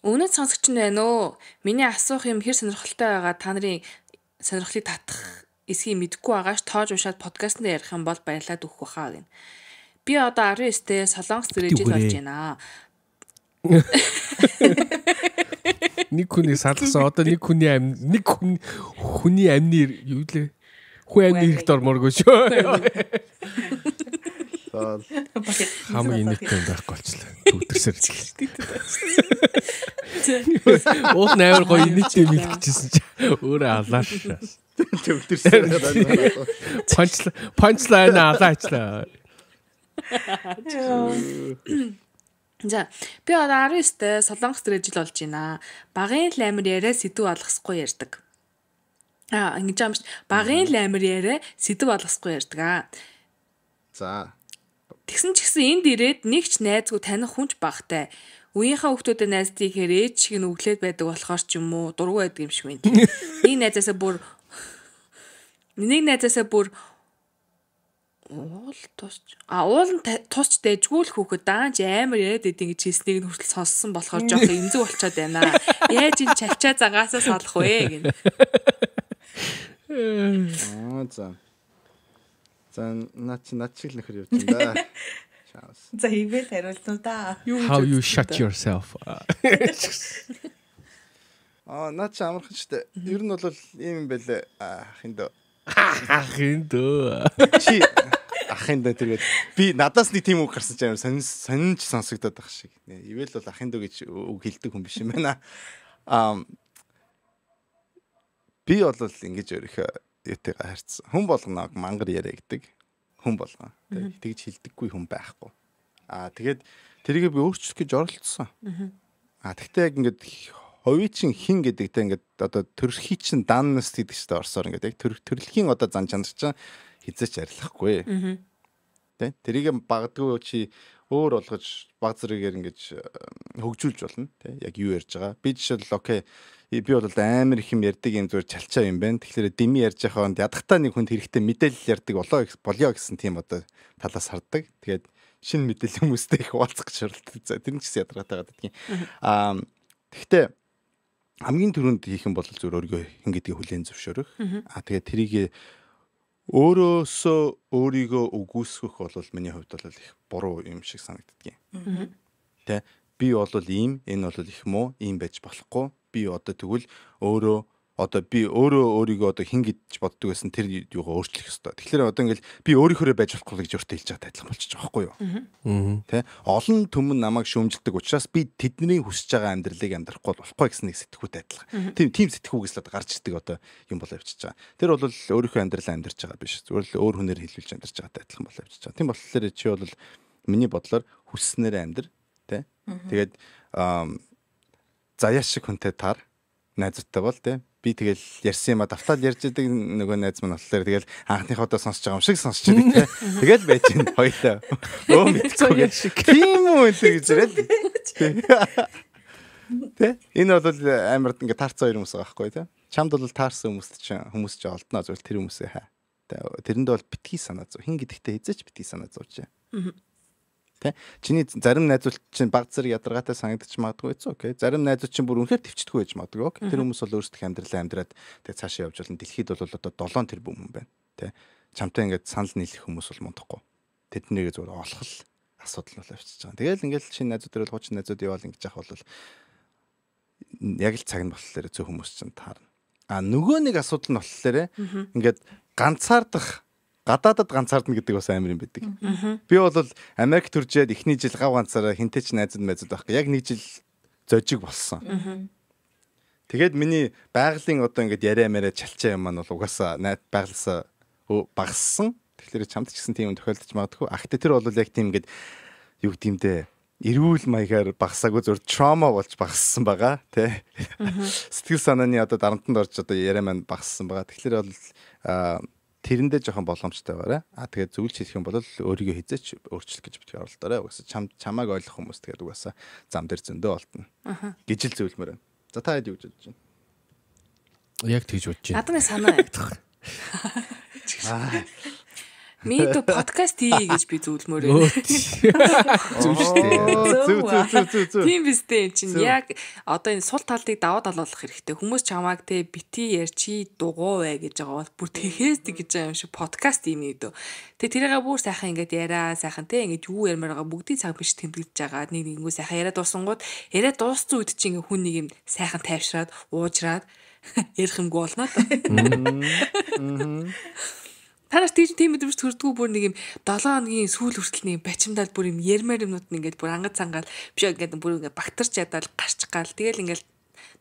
Өнөөдөр сонсогч нь байна уу? Миний асуух юм хэр сонирхолтой байгаа та нарын сонирхлыг татах эсхийг мэдэхгүй байгаач тоож уншаад подкастт ярих юм бол баярлаад өгөх байхаа гин. Би одоо 19-т Солонгос зэрэгжил болж байна. Нэг хүний салгасан одоо нэг хүний амны юу лээ? Хүн амны хэрэгт ормооргүй шүү. Хамаг инээдтэй байхгүй болчихлоо. Төвдөрсөр. Уул найвар гоё инээдтэй мэдчихсэн чи өөрөө алааш. Төвдөрсөн. Punchline алаачлаа. За би одоо 19-т Солонгос зэрэгжил болж байна. Багын лаймар яриа сэдв алгасахгүй ярьдаг. Ингэж юм шүү. Багын лаймар яриа сэдв алгасахгүй ярьдаг. За. Тэгсэн ч гэсэн энд ирээд нэг ч найзгүй таних хүнч багтай. Үеийнхээ хүүхдүүдэд найздгийг хэрэг шиг нь өглөөд байдаг болохоор ч юм уу дургу байдаг юм шиг байна. Нэг найзаасаа бүр уул нь тусч дэжгүй л хүүхэд даанч амар яриад идэв гэж хэлснийг нь хүртэл сонссон болохоор жоох эмзэг болчиход байна. Яаж энэ чалчаа загаасаа салах вэ гин. За. За наач шиг л нөхөр явж байна да. За ивэл хариултаа да. How you shut yourself. Наач амархан ч тэ. Ер нь бол ийм юм байлээ. Ахиндөө. Чи ахиндөө тэргээд би надаас нэг тийм үг гарсан ч амар сонинч сонсогдоод байх шиг. Ивэл бол ахиндөө гэж үг хэлдэг хүн биш юм байна. Би бол ингэж өөрийнхөө юутэйгээ харьцсан. Хүн болгоно мангар яриа гэдэг. Хүн болгоо. Тэгж хэлдэггүй хүн байхгүй. Тэгээд тэрийг би өөрчлөх гэж оролцсон. Тэгтээ яг ингэж хувийн чин хин гэдэгтэй ингээд одоо төрөлхий чин даннес гэдэг чинь орсоор ингээд яг төрөлхийн одоо зан чанар чинь хизээч арилахгүй. Тэ тэрийг багдгүй чи өөр болгож баг зэрэгээр ингэж хөгжүүлж болно. Тэ яг юу ярьж байгаа. Би жишээл окей би бол амар их юм ярьдаг юм зүгээр чалчаа юм байна. Тэгэхээр дими ярьж байхад ядахтаа нэг хүнд хэрэгтэй мэдээлэл ярьдаг болоо гэсэн тийм одоо талаас харддаг. Тэгээд шинэ мэдээлэл хүмүүстэй их хуваалцах гэж шаардлагатай. Тэр нь ч гэсэн ядаргаатай гадаг тийм. Тэгтээ хамгийн түрүүнд хийх юм бол зүгээр өөрийгөө хин гэдгийг хүлээн зөвшөөрөх. Тэгээд тэрийг өөрөөсөө өөрийгөө үгүйсгэх бол миний хувьд бол их буруу юм шиг санагддаг юм. Тэ би бол ийм, энэ бол их муу, ийм байж болохгүй. Би одоо тэгвэл өөрийгөө одоо хин гэж боддог байсан тэр юугаа өөрчлөх ёстой. Тэгэхээр одоо ингээл би өөрийнхөө байж болохгүй гэж өөртөө хэлж байгаа адилхан болчих жоох байхгүй юу? Тэ олон түмэн намайг шүүмжилдэг учраас би тэдний хүсэж байгаа амьдралыг амьдрахгүй болохгүй гэсэн нэг сэтгүүтэй адилхан. Тийм сэтгүүгээс л гарч ирдэг одоо юм болоо явчихж байгаа. Тэр бол өөрийнхөө амьдралаа амьдарч байгаа биш. Зүгээр л өөр хүнээр хэлүүлж амьдарч байгаатай адилхан болоо явчихж байгаа. Тийм болохоор чи бол миний бодлоор хүсснээр амьдр, тэ. Тэгээд заяа шиг хүнтэй таар найзтай бол тэ. Би тэгэл ярьсан юм давтаал ярьж идэг нөгөө найз маань болохоор тэгэл анхныхоо удаа сонсож байгаа юм шиг сонсч идэг тэ. Тэгэл байж гин хоёлаа. Мэдхгүй шиг. Тийм үү гэж ирээд. Тэ. Энэ бол амар ингээ таарцсан хоёр хүмүүс байгаа байхгүй тэ. Чамд бол таарсан хүмүүс ч олдноо зөвл тэр хүмүүсээ хаа. Тэрэндээ бол битгий санаа зов. Хин гэдэгтээ хизээч битгий санаа зовж. Тэ. Чиний зарим найзууд чинь баг зэрэг ядаргаатай санагдчих магадгүй эцүү окей. Зарим найзууд чинь бүр үнэхээр төвчдөггүй байж магадгүй окей. Тэр хүмүүс бол өөрсдөө амьдралаа амьдраад тэг цаашаа явж болно. Дэлхийд бол одоо 7 тэрбум хүн байна. Тэ. Чамтай ингээд санал нийлэх хүмүүс бол мундахгүй. Тэднийг зүгээр олох л асуудал бол авчиж байгаа. Тэгэл ингээд шинэ найзууд төрөл хуучин найзууд яваал ингэж яах бол яг л цаг нь болохоор зөв хүмүүс чинь таарна. Нөгөө нэг асуудал нь болохоор ингээд ганцаардах гадаадад ганцаардна гэдэг бас амар юм байдаг. Би бол Америк төржээд эхний жил гав ганцаараа хинтэй ч найзад байхгүй. Яг нэг жил зожиг болсон. Тэгээд миний байгалийн одоо ингээд яриа мэрэ чалчаа юм маань бол угаасаа байгалсаа багассан. Тэгэхээр чамд ч гэсэн тийм юм тохиолдож магадгүй. Ахт тэр бол яг тийм ингээд юу гэмдэ эрүүл маягаар багасаагүй зөв траума болж багассан байгаа тий. Сэтгэл санааны одоо дарамтанд орж одоо яриа маань багассан байгаа. Тэгэхээр бол тэрэндээ жоохон боломжтой байгаарай. Тэгээд зөвлөж хэлэх юм бол өөрийгөө хизээч өөрчлөх гэж битгий оролдоорой. Угаасаа чамааг ойлгох хүмүүс тэгээд угаасаа зам дээр зөндөө олдно. Гэж л зөвлөмөр байна. За та хэд юу гэж бодож байна? Яг тэгж бодож байна. Надад санаа ягдах. Минийто подкаст хий гэж би зөвлөмөр байна. Зөв шүү дээ. Зөв. Тийм биз дээ чинь яг одоо энэ сул талыг даваа далуулах хэрэгтэй. Хүмүүс чамааг те бити ярьчи дугуй вэ гэж байгаа бол бүр тэхээс гэж байгаа юм шиг подкаст юм нэ. Тэгээ тэрийгээ бүр сайхан ингээд яриа сайхан те ингээд юу ярмаар байгаа бүгдийг цаг биш тэмдэглэж байгаа. Нэг нэнгүү сайхан яриа дуусангууд яриа дууссан үед чинь хүн нэг юм сайхан тайвшраад уужраад ярих юмгүй болно. Танаас тийм мэдрэмж төрдгөө бүр нэг юм 7 хоногийн сүүл хүртэл нэг бачимдаад бүр юм ярмаар юмнууд нь ингээд бүр ангад цангаал биш ингээд бүр ингээд багтарч ядаад гарч гал тэгэл ингээд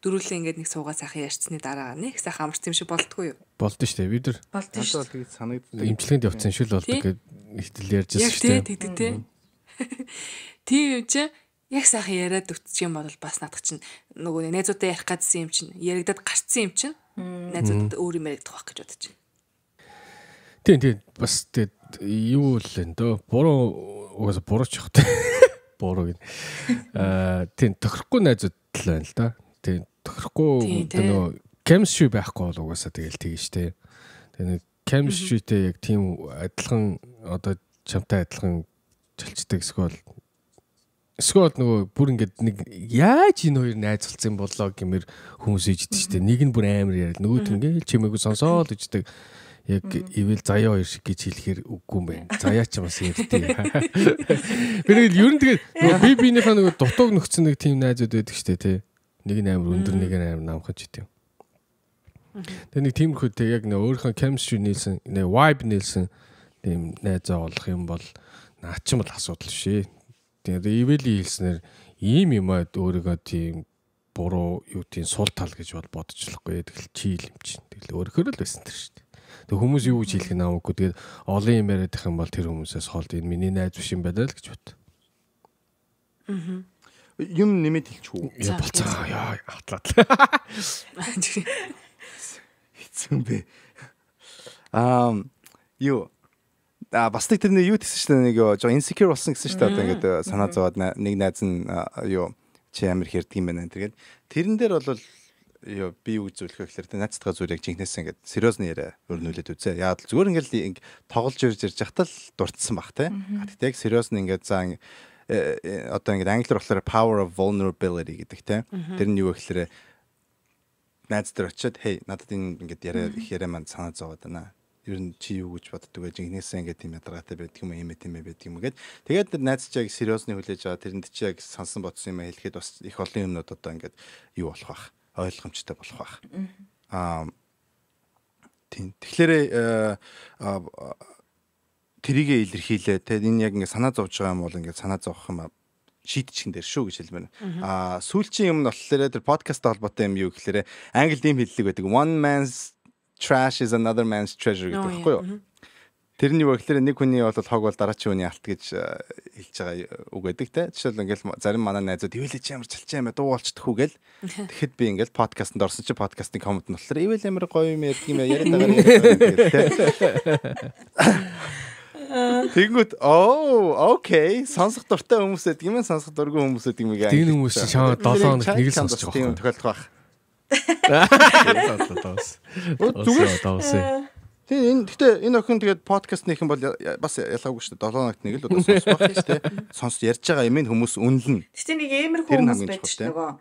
дөрүлээ ингээд нэг суугаа сайхан ярьцсны дараа нэг сайхан амарч юм шиг болтгүй юу? Болдоо шүү дээ. Бид нар болдоо шүү. Тэгээд санагддаг. имчилгээнд явцсан шил болдог гэдэг ихтэл ярьж байсан шүү дээ. Тэгдэг те. Тийм юм чи яг сайхан яриад өгчих юм бол бас наадах чинь нөгөө найзуудаа ярих гадсан юм чинь яригадад гарцсан юм чинь найзуудад өөр юм яригдах байх гэж бодож байна. Тийм бас тэгээд юу л энэ дөө буруу угаасаа бурууч явах. Буруу гин. Тийм тохирохгүй найзууд л байна л да. Тийм тохирохгүй нөгөө chemistry байхгүй бол угаасаа тэгэл тэгэн штэ. Тэгээ нэг chemistryтэй яг тийм адилхан одоо чамтай адилхан чалчдаг эсвэл нөгөө бүр ингээд нэг яаж энэ хоёр найзалцсан болоо гэмээр хүмүүс иждэг штэ. Нэг нь бүр амар яриад нөгөөт ингээд чимээгүй сонсоол иждэг. Яг ивэл заяа хоёр шиг гэж хэлэхээр үгүй юм байна. Заяа ч бас ярьдээ. Би нэг ер нь тэгээд би биенийхээ нэг дутууг нөхцөн нэг тийм найзууд байдаг штэ тий. Нэг нь амар өндөр нэг нь амар намхан ч гэдэм. Тэгээд нэг тиймэрхүү тэг яг нэг өөрийнхөө chemistry нийлсэн, нэг vibe нийлсэн тийм найзаа олох юм бол наачин бол асуудал шээ. Тэгээд ивэл хэлснээр ийм юм аа өөрийгөө тийм буруу юу тийм сул тал гэж бол бодчихлохгүй. Тэгэл чи юм чинь. Тэгэл өөрөөр л байсан тэр штэ. Тэг хүмүүс юу гэж хэлэх наавгүй тэгээд олон юм яриад их юм бол тэр хүмүүсээс холд энэ миний найз биш юм байна л гэж бод. Юм нэмээд хэлчихв. Яа болцоо яа хатлаад. Хэцүү бэ. Юу бас тэрний юу гэсэн чинь нэг жоо insecure болсон гэсэн чинь одоо ингээд санаа зовоод нэг найз нь юу чи амир хэрдэг юм байна тэгээд тэрэн дээр бол ёо би юу зөвлөх вэ гэхээр найзтайгаа зүгээр яг жинхнээсээ ингээд сериосны яриа өрнүүлээд үзээ. Яа зүгээр ингээд тоглож ирж захтал дурдсан бах те. Тэгтээ яг сериосны ингээд за одоо ингээд англиар болохоор power of vulnerability гэдэг те. Тэр нь юу вэ гэхээр найз дээр очиод hey надад ингээд яриа их яриа манд санаа зовоод байна. Ер нь чи юу гэж боддог вэ? Жинхнээсээ ингээд тийм ядаргаатай байдаг юм ийм тийм байдаг юм гээд. Тэгээд найз чи яг сериосны хүлээж байгаа тэрэнд чи яг сансан бодсон юм хэлэхэд бас их олон юмнууд одоо ингээд юу болох бах. Ойлгомжтой болох байх. Тийм. Тэгэхээр тэрийгэ илэрхийлээ. Тэгээд энэ яг ингээд санаа зовж байгаа юм бол ингээд санаа зовох юм шийдчихэн дээр шүү гэж хэлмээр. Сүүлчийн юм нь болохоор тэр подкасттай холбоотой юм юу гэхээр англид ийм хэллэг байдаг. One man's trash is another man's treasure гэдэг байхгүй юу? Тэрний юу гэхээр нэг хүний бол хог бол дараачийн хүний алт гэж хэлж байгаа үг гэдэг те. Жишээл ингээл зарим манай найзууд ивэл чи ямар чалчаа юм дуу болчихдгүү гэл. Тэгэхэд би ингээл подкастт орсон чи подкастын коммент нь болохоор ивэл ямар гоё юм ярьдаг юм яриад байгаа те. Тэгэнгүүт окей сонсох дуртай хүмүүс гэдэг юм сонсох дургүй хүмүүс гэдэг юм яг. Тийм хүмүүс чи чам 7 хоног нэг л сонсож байгаа. Тийм тохиолдох байх. Гэтэ энэ охин тэгээд подкастных юм бол бас ялгаагүй шүү дээ. 7 хоногт нэг л удаа сонсох байх шүү дээ. Сонсож ярьж байгаа юм хүмүүс үнэлнэ. Гэтэ нэг иймэрхүү хүмүүс байдаг шүү нөгөө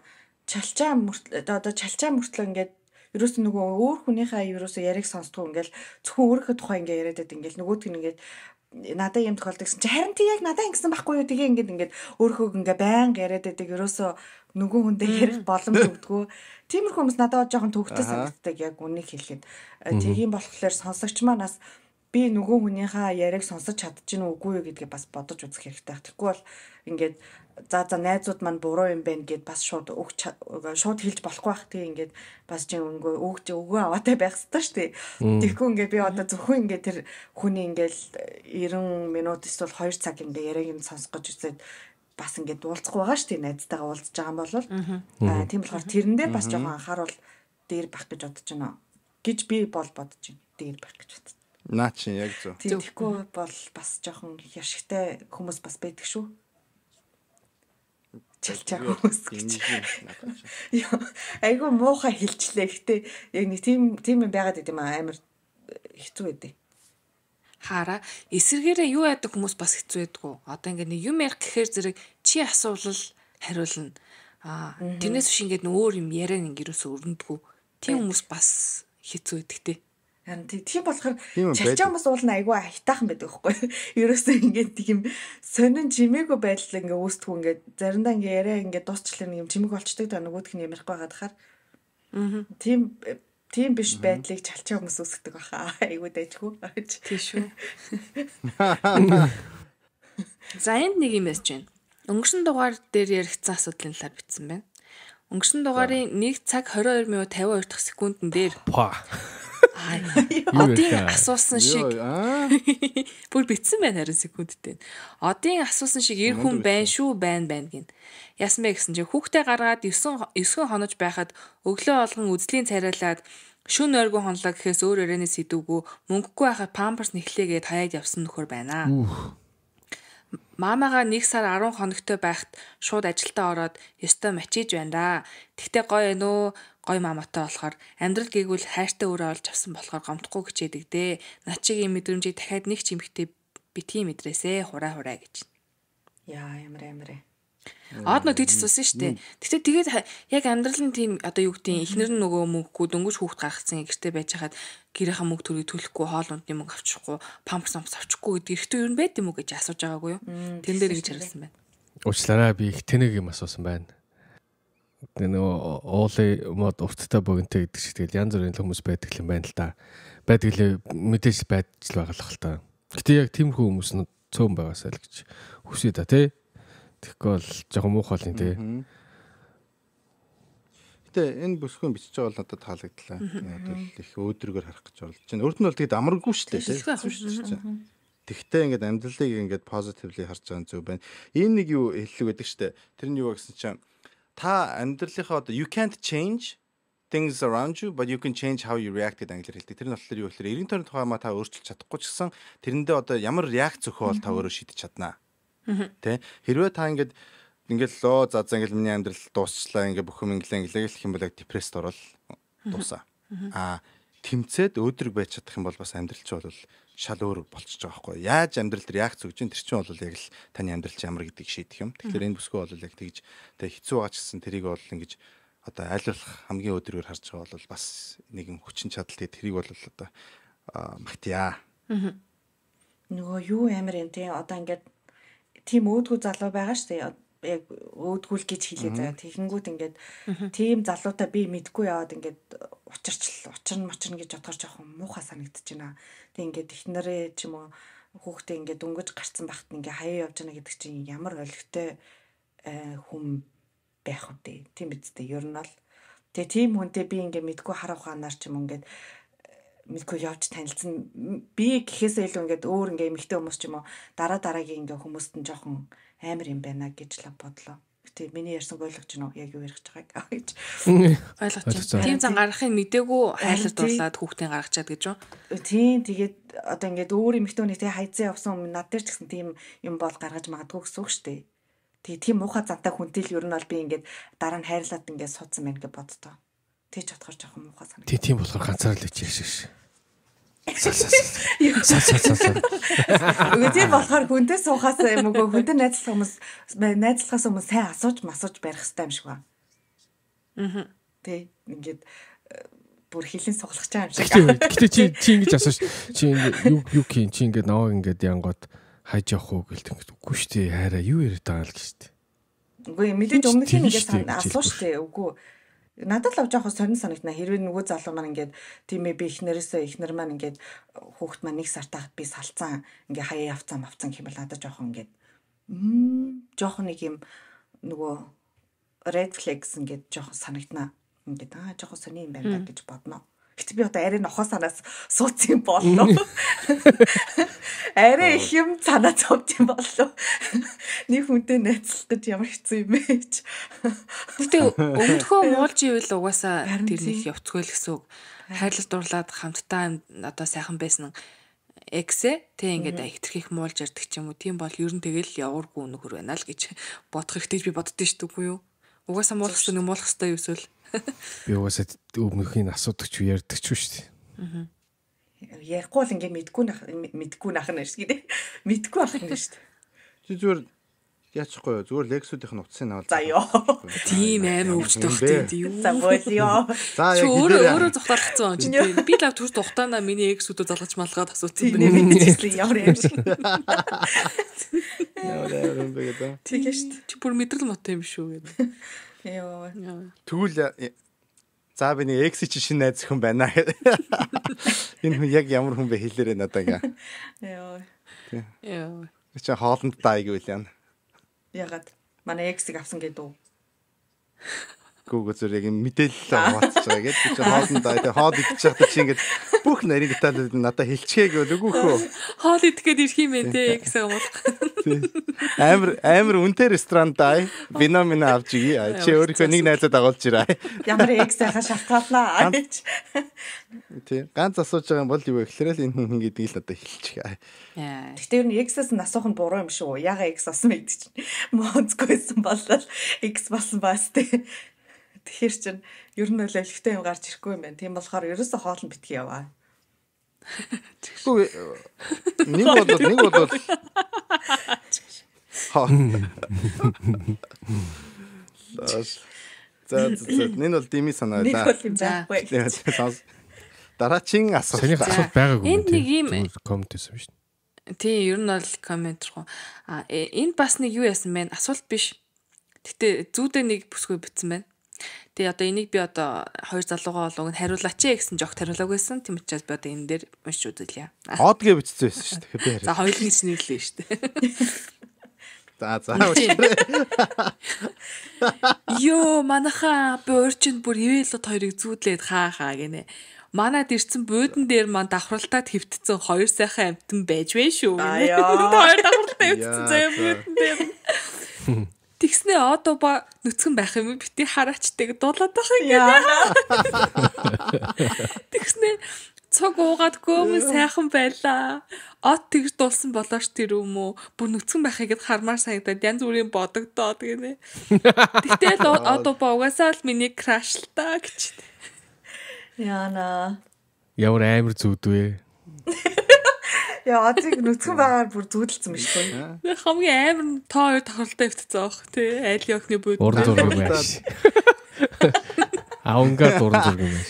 чалчаа мөртлөө ингээд ерөөс нөгөө өөр хүнийхээ ерөөсөө яриг сонсдгоо ингээл зөвхөн өөрийнхөө тухай ингээ яриад байдаг ингээл нөгөөдг нь ингээд надад юм тохиолдсон чи харин тий яг надад ингэсэн байхгүй юу тэгээ ингээд өөрхөө ингээ байнга яриад байдаг ерөөсөө нөгөө хүндээ ярих боломж өгдөггүй. Тиймэрхүү хүмүүс надад жоохон төвөгтэй санагддаг яг үнийг хэлэхэд. Тийм болохоор сонсогч манаас би би нөгөө хүнийхээ яриаг сонсож чадчих нь үгүй юу гэдгээ бас бодож үзэх хэрэгтэй. Тэгэхгүй бол ингээд за найзууд маань буруу юм байна гэд бас шууд хэлж болохгүй бах тий ингээд бас чинь өгөө аваатай байх хэрэгтэй шүү дээ. Тэгэхгүй ингээд би одоо зөвхөн ингээд тэр хүний ингээд 90 минут эсвэл 2 цаг ингээд яриаг нь сонсох гэж үзээд бас ингээд уулзахгүй байгаа шүү дээ. Найзтайгаа уулзж байгаа юм бол тийм болохоор тэрэн дээр бас жоохон анхааруул дээр байх гэж бодож байна гэж би бодож байна. Дээр байх гэж бодсон. Наа чи яг зөв. Тэгэхгүй бол бас жоохон яшигтай хүмүүс бас байдаг шүү. Чалчаа хүмүүс гэж. Айгу муухай хэлчлээ. Гэтэ яг нэг тийм юм байгаад идэм амар хэцүү байдэ. Хараа эсэргээрээ юу яадаг хүмүүс бас хэцүү байдгүй. Одоо ингээд нэг юм ярих гэхээр зэрэг чи асуулал хариулна. Тэрнээс биш ингээд өөр юм яриа нэг юусоо өрнөдгөө. Тийм хүмүүс бас хэцүү байдаг те. Харин тийм болохоор чалчаа хүмүүс уулна айгүй хайтаахан байдаг байхгүй. Ерөөсөө ингээд тийм сонин чимээгүй байдал ингээд үүсдэг ингээд заримдаа ингээд яриа ингээд дуусчлаа нэг юм чимээг болчдөг та нөгөөх нь ямарх байгаад хахаар. Тийм биш байдлыг чалчаа хүмүүс үүсгдэг баха. Айгүй дайжгүй. Тийм шүү. За энд нэг юм яж байна. Өнгөрсөн дугаар дээр яригдсан асуудлын талаар бичсэн байна. Өнгөрсөн дугаарын 1 цаг 22 минут 52 дахь секундын дээр Одын асуусан шиг бүр битсэн байна харин секундтэй. Одын асуусан шиг эр хүн байна шүү байна гин. Яасан бэ гэсэн чинь хүүхдээ гаргаад 9 хонож байхад өглөө олгон үзлийн царайлаад шүн ойргүй хонлоо гэхээс өөр өрөөний сэдвгүй мөнгөгүй байхад памперс нэхлээгээд хаяад явсан нөхөр байна. Мамагаа 1 сар 10 хоногтой байхад шууд ажилдаа ороод ёстой мачиж байна да. Тэгтээ гоё нөө гой маматай болохоор амьдрал гээгүүл хайртай өрөө олж авсан болохоор гомдохгүй хичээдэг дээ. Начигийн мэдрэмжийг дахиад нэг ч эмхтэй битгий мэдрээсэ хураа гэж. Яа ямар. Од нөө тэгж асуусан шүү дээ. Тэгтээ тэгээд яг амьдралын тийм одоо юу гэдгийг эхнэр нь нөгөө мөнгөгүй дөнгөж хүүхд гаргацсан гэртээ байж хаад гэрийнхаа мөнгө төрийг төлөхгүй хоол ундны мөнгө авчихгүй памперс авчихгүй гэдэг ихтэй юу байд юм уу гэж асууж байгаагүй юу. Тэн дээр гэж хариулсан байна. Уучлаарай би их тэнэг юм асуусан байна. Нөгөө уулын мод урттай богинтэй гэдэг шиг тэгэл янз бүрийн хүмүүс байдаг юм байна л да. Байдаг л мэдээж байж л байгаа л та. Гэтэ яг тиймэрхүү хүмүүс нь цөөн байгаасаа л гэж хүсэе да тий. Тэгэхгүй бол жоохон муухай л тий. Гэтэ энэ бүсгүйн бичиж байгаа бол надад таалагдлаа. Яг бол их өөдрөгөр харах гэж оролдож байна. Өөрт нь бол тэгэд амаргүй шүү дээ. Тэгтээ ингээд амьдралыг ингээд positively харж байгаа нь зөв байна. Энэ нэг юу хэллэг байдаг шүү дээ. Тэр нь юу гэсэн чинь та амьдралынхаа одоо you can't change things around you but you can change how you react гэдэг англиар хэлдэг. Тэр нь болохоор юу гэхээр 90 тойрны тухай та өөрчилж чадахгүй ч гэсэн тэрэндээ одоо ямар реакц өгөхөө бол та өөрөө шийдэж чаднаа. Тэ хэрвээ та ингээд лөө за ингээд миний амьдрал дуусчлаа ингээд бүх юм инглээ гэх юм бол депресд орол дуусаа. Тэмцээд өөдрөг байж чадах юм бол бас амьдрал чи бол шал өөр болчихж байгаа байхгүй. Яаж амьдралд реакц өгч ин тэр чинь бол яг л таны амьдрал чи ямар гэдгийг шийдэх юм. Тэгэхээр энэ бүсгүй бол яг тэгж тэ хэцүү байгаа ч гэсэн тэрийг бол ингэж одоо айлуулах хамгийн өөдрөөр харж байгаа бол бас нэгэн хүчин чадал тэрийг бол одоо магтъя. Нөгөө юу амар юм те одоо ингээд тийм өөдгүү залуу байгаа штэ яг өөдгүүл гэж хэлээ заа тэгэнгүүт ингээд тийм залуутай би мэдгүй яваад ингээд учирна гэж бодохоор жоохон муухай санагдаж байна. Тэг ингээд ихнэрээ ч юм уу хүүхдээ ингээд дөнгөж гарцсан багт ингээд хаяа явж байна гэдэг чинь ямар олигтой хүм байх үгүй тийм биз дээ ер нь бол тэгээ тийм хүнтэй би ингээд мэдгүй харах ухаанаар ч юм ингээд мэдгүй явж танилцсан би гэхээсээ илүү ингээд өөр ингээд эмэгтэй хүмүүс ч юм уу дараагийн ингээд хүмүүст нь жоохон амар юм байна гэж л бодлоо. Гэтэ миний ярьсан ойлгож байна уу яг юу ярих гэж байгааг гэж ойлгож байна. Тийм зан гарахыг мдээгүй хайлт дуулаад хүүхдийн гаргачаад гэж юу? Тийм тэгээд одоо ингээд өөр эмэгтэй хүнийг тэгээ хайцсан явсан юм над дээр ч гэсэн тийм юм бол гаргаж магадгүй гэсэн үг шүү дээ. Тэгээ тийм муухай зантай хүнтэй л ер нь бол би ингээд дараа нь хайрлаад ингээд суудсан байх гэж боддоо. Тэгж бодохоор жоохон муухай санагдав. Тийм болохоор ганцаараа л ичээ шиг. Үгүй тийм болохоор хүнтэй суухаас юм уу хүнтэй найзлахаас өмнө сайн асууж барих хэрэгтэй юм шиг байна. Тэ ингээд бүр хилийн суглах чам шиг. Гэтэ чи ингэж асууш. Чи юу хийн чи ингээд наваа ингээд янгууд хайж явах уу гэлт үгүй шүү дээ. Хайраа юу яриад байгаа л гэж шүү дээ. Үгүй мэдээж өмнөх нь ингээд асууш дээ. Үгүй надад л жоохон сонин санагдана. Хэрвээ нөгөө залуу маань ингээд тийм ээ би эхнэр маань ингээд хүүхэд маань 1 сар тахад би салцсан ингээд хаяа авцсан гэм бол надад жоохон ингээд жоохон нэг юм нөгөө red flags ингээд жоохон санагдана. Ингээд жоохон сони юм байна гэж бодно. Гэтэл би одоо арай нохоо санаас сууц юм боллоо. Арай их юм санаа зовд юм боллоо. Нэг хүнтэй найзлах гэж ямар хэцүү юм бэ гэж. Гэтэ өмнөхөө муулж ивэл угаасаа тэр нэг явцгүй л гэсэн үг. Хайрлал дурлаад хамтдаа одоо сайхан байсан эксэ тэг ингээд хитрхийх муулж ярддаг ч юм уу. Тийм бол ер нь тэгэл яваргүй нөхөр байна л гэж бодох хэрэгтэй би боддоо шүү дээ юу. Угаасаа муулах хэрэгтэй нэг муулах хэрэгтэй юу эсвэл би угаасаа өмнөхийг асуудаг ч ярьдаг ч шүү дээ. Ярихгүй бол ингээ мэдгүй нах нь шүү дээ. Мэдгүй ах нь шүү дээ. Чи зүгээр яачихгүй юу? Зүгээр лексүүдийн утсыг аваад. За ёо. Тийм амар өвчтэй бах тийм юу. За болио. За яг өөрөө зүхталгацсан юм чи тийм. Би лав төрс тухтаана миний эксүүдөө залгаж малгаад асуусан байна. Мэдчихсэн ямар юм шиг. Яа юм бэ гэдэг. Тэгээ шүү дээ. Чи бүр мэдрэл мот юм шүү гэдэг. Яа. Тэгвэл за би нэг экс чи шинэ найз хүн байна гэдэг. Энэ хүн яг ямар хүн бэ хэлээрэй надаа гээ. Яа. Яа. Чи хоолнд даа гэвэл яана. Ягаад манай эксийг авсан гэдэг үү? Google зэрэг мэдээлэл аваад байгаа гэдэг. Чи хоолнд даа тэг хоол идчих чадчих чи ингээд бүх нарийн деталь надад хэлчихээ гэвэл үгүйхөө. Хоол идэхэд ирэх юм бэ те экс юм бол. Амар үнэтэй ресторан даа. Виномина авч ий. Чи өөрийнхөө нэг найзад агуулж ирээ. Ямар экс байхаа шалтгаалнаа гэж. Тий. Ганц асууж байгаа юм бол юу вэ гэхээр л энэ хүн гэдгийг л надад хэлчихээ. Гэхдээ ер нь эксээс нь асуух нь буруу юм шүү. Яга экс асан бэ гэдэг чинь. Монцгойсэн болол экс болсон баас те. Тэгэхээр чин ер нь л өлегтэй юм гарч ирэхгүй юм байна. Тийм болохоор ерөөсөө хоолн битгий яваа. Нэг болоод За энэ бол дими санаа Нэг байлаа. бол юм заахгүй. Дараагийн асуулт. Санийх асуулт байгаагүй. Энд нэг юм коммент хийсэн шүү дээ. тий ер нь бол коммент руу энд бас нэг юу яасан бэ? Асуулт биш. Гэтэ зүүдээ нэг бүсгүй битсэн байна. Тэгээ одоо энийг би одоо хоёр залуугаа болов хариулаач гэсэн жогт хариулааг байсан. Тийм учраас би одоо энэ дээр уншиж үзүүлье. Одгээ бичсэн байсан шүү дээ. Би За хоёулын нэрлээ шүү дээ. За. Йоо манаха би өөрчинд бүр ивэлот хоёрыг зүүдлээд хаа гинэ. Манад ирсэн буудан дээр маань давхралтад хөвтцэн хоёр сайхан амтан байж вэ шүү. Хоёр давхралтай хөвтцэн заяа буудан дээр. Тэгснэ одоо ба нүцгэн байх юм бити хараачдаг дуулаад байх юм гинэ. Тэгснэ цог уугаад гөөмөн сайхан байлаа. От тэгж дуулсан болооч тэр юм уу? Бүр нүцгэн байхыг хармаар санагдаад янз бүрийн бодогдоод гинэ. Тэгтэл одоо ба угаасаа л миний краш л та гэж. Яна. Ямар амар зүудвэ. Яа, одыг нүцгэн байгаар бүр зүудэлсэн биш үү? Хамгийн амар тоо хоёр тохиолдолтой өвтцэн аах тий. Айл явахны бууд. Уран зураг байж. Аунгаа уран зураг байж.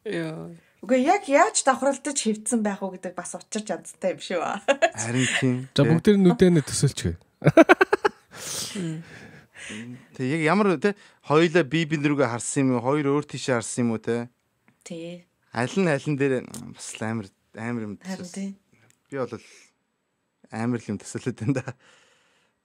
Яа. Үгүй яг яаж давхралтаж хөвтсөн байх уу гэдэг бас учир чадтай юм шүү. Харин тийм. За бүгд нүдэнэ төсөлчгээ. Тэг яг ямар те хоёулаа бибин рүүгээ харсан юм уу? Хоёр өөр тийшээ харсан юм уу те? Тий. Аль нь дээр бас амар юм төсөл. Би бол амар юм төсөлөд энэ да.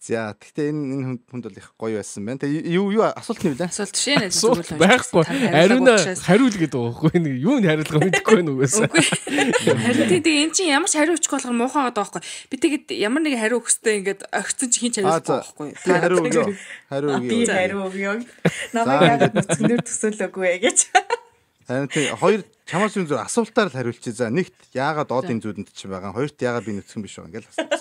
За гэхдээ энэ хүнд бол их гоё байсан байна. Тэг юу асуулт нь вэ? Асуулт шээ Асуулт байхгүй. Ариуна хариул гэдэг байхгүй. Нэг юу н хариулга мэдэхгүй байна угаасаа. Харин тийм эн чинь ямар ч хариу өчгөх болохоор муухайгаад байгаа байхгүй. Би тэгэд ямар нэг хариу өгөхтэй ингээд огцсон чи хин ч хариулахгүй байхгүй. Хариу өгөө. Би хариу өгөө. Намайг яг нүцгэнээр төсөөлөөгүй гэж. Харин тийм хоёр чамаас юм зөв асуултаар л хариулчих. За нэгт яагаад одын зүудэнд чинь байгаа. Хоёрт яагаад би нүцгэн биш байгаа ингээл асуух.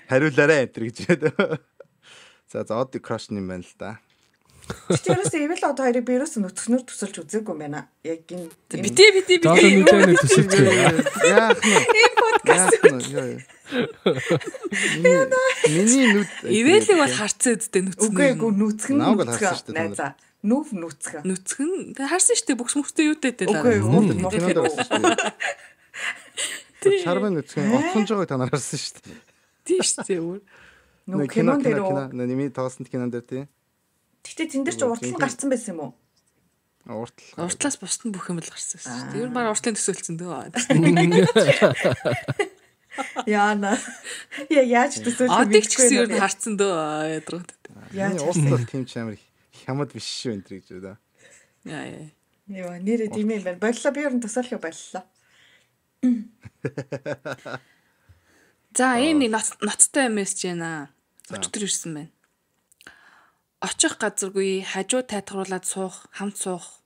Хариулаарай энэ гэж яриад. За одын краш юм байна л да. Тэрээс эвэл одоо хоёрыг би ерөөс нүцгнөр төсөлж үзээгүй юм байна. Яг энэ бити. За нүдэнэ төсөлчгээ. Яах нь? энэ подкаст. Миний нүд Ивэлийг бол харцсан үсттэй нүцгэн. Үгүй нүцгэн. Нааг бол харсан шүү дээ. За нүв нүцгэн. Нүцгэн харсан шүү дээ бүкс мөхтэй юутай дээ. Үгүй. Шармын нүцгэн отсонж байгааг та нар харсан шүү дээ. Тийм шүү дээ. Нөгөө кинон дээр нэмий тоосонд кинон дээр тий. Гэтэ тэн дээр ч уртлал гарцсан байсан юм уу? Уртлаас бусд нь бүх юм л гарсан шүү дээ. Тэр баг уртлын төсөөлцөн дөө. Яана. Яаж төсөөлөх вэ? Одыг ч гэсэн юу харцсан дөө ядрууд. Яаж уртлал тийм ч амар хямд биш шүү энэ гэж үү да. Яа нэрээ тийм юм байна. Боллоо би ер нь төсөөлөх боллоо. За ийм нэг ноцтой юм эсэж байна. Өчтөр ирсэн байна. Очих газаргүй хажуу тайтгаруулаад суух, хамт суух.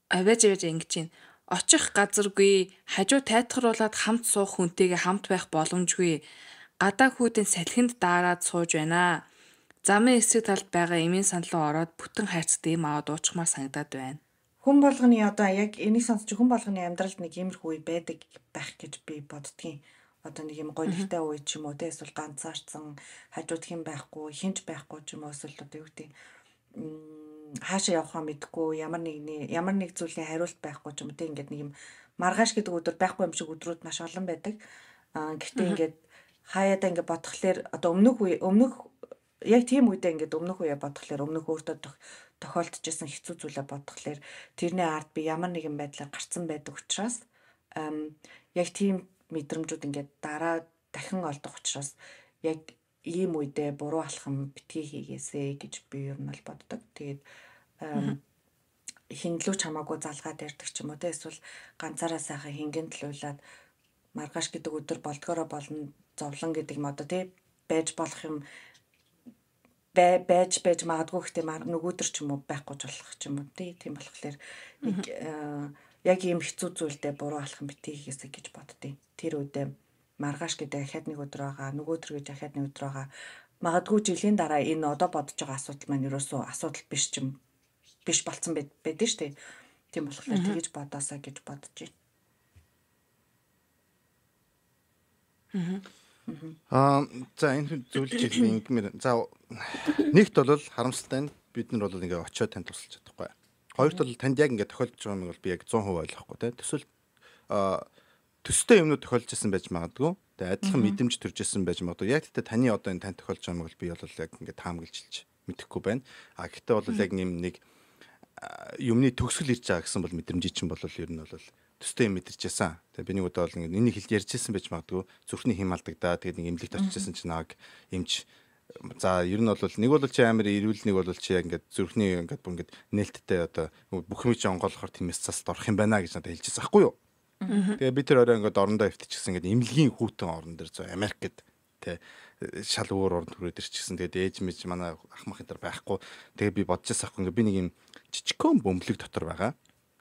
Авэж ингэж байна. Очих газаргүй хажуу тайтгаруулаад хамт суух хүнтэйгээ хамт байх боломжгүй. Гадаа хүүдийн салхинд даараад сууж байна. Замын эсрэг талд байгаа эмийн санал руу ороод бүтэн хайрцагт ийм аваад уучмаар санагдаад байна. Хүн болгоны одоо яг энийг сонсч хүн болгоны амьдралд нэг иймэрхүү үе байдаг байх гэж би боддгийн. Одоо нэг юм гоёлтой үе ч юм уу те эсвэл ганцаарцсан хажууд хэн байхгүй хинж байхгүй ч юм уу эсвэл одоо юу гэдэг хаашаа явахаа мэдгүй ямар нэг зүйлийн хариулт байхгүй ч юм уу те ингээд нэг юм маргааш гэдэг өдөр байхгүй юм шиг өдрүүд маш олон байдаг. Гэхдээ ингээд хаяада ингээд бодхолоор одоо өмнөх яг тийм үедээ ингээд өмнөх үеэ бодхолоор өмнөх өөртөө тохиолдож исэн хэцүү зүйлээ бодхолоор тэрний ард би ямар нэгэн байдлаар гарцсан байдаг учраас яг тийм мэдрэмжүүд ингээд дараа дахин олдох учраас яг ийм үедээ буруу алхам битгий хийгээсэй гэж би ер нь бол боддог. Тэгээд хиндлүүч хамаагүй залгаад ярьдаг ч юм уу те эсвэл ганцаараа сайхан хингийн төлөөлаад маргааш гэдэг өдөр болдгоороо болно зовлон гэдэг юм одоо те байж болох юм байж магадгүй гэхдээ нөгөөдөр ч юм уу байхгүй ч болох ч юм уу тийм болохоор яг ийм хэцүү зүйлдээ буруу алхам битгий хийгээсэй гэж боддیں۔ Тэр үедээ маргааш гэдэг ахаад нэг өдөр байгаа нөгөөдөр гэж ахаад нэг өдөр байгаа магадгүй жилийн дараа энэ одоо бодож байгаа асуудал маань ерөөсөө асуудал биш болцсон байдэн штэ. Тийм болохоор тэгэж бодоосаа гэж бодож байна. За энэ зүйл чинь ингэмэр. За нэгт бол харамсалтай нь бид нар бол ингээ очиод тань тусалж чадахгүй. Хоёрт бол танд яг ингээ тохиолдож байгаа юм бол би яг 100% ойлгохгүй те. Төсөл төстэй юмнууд тохиолж ирсэн байж магадгүй. Тэгээ адилхан мэдрэмж төрж ирсэн байж магадгүй. Яг тэгтээ таны одоо энэ тань тохиолж байгаа юм бол би бол яг ингээ таамаглаж мэдэхгүй байна. Гэхдээ бол яг нэг юмны төгсгөл ирж байгаа гэсэн бол мэдрэмж чинь бол ер нь бол төстэй юм мэдэрч байсан. Тэгээ би нэг удаа бол ингээ энийг хэлж ярьжсэн байж магадгүй. Зүрхний хэм алдагдаа тэгээд нэг эмнэлэгт очижсэн чинь нааг эмч за ер нь бол нэг бол чи амар ирүүл нэг бол чи яг ингээд зүрхний ингээд бүр ингээд нээлттэй одоо бүх юм чи онгоолохоор тиймээс цаст орох юм байна гэж надад хэлчихсэн байхгүй юу. Тэгээ би тэр орой ингээд орондоо өвтчихсэн ингээд эмнэлгийн хүүтэн орон дээр зөө Америк гэд тэ шал өөр оронд төрөөд ирчихсэн. Тэгээд ээж мэж манай ах мах энэ байхгүй. Тэгээ би бодчихсан ахгүй ингээд би нэг юм жижигхэн бөмбөлөг дотор байгаа.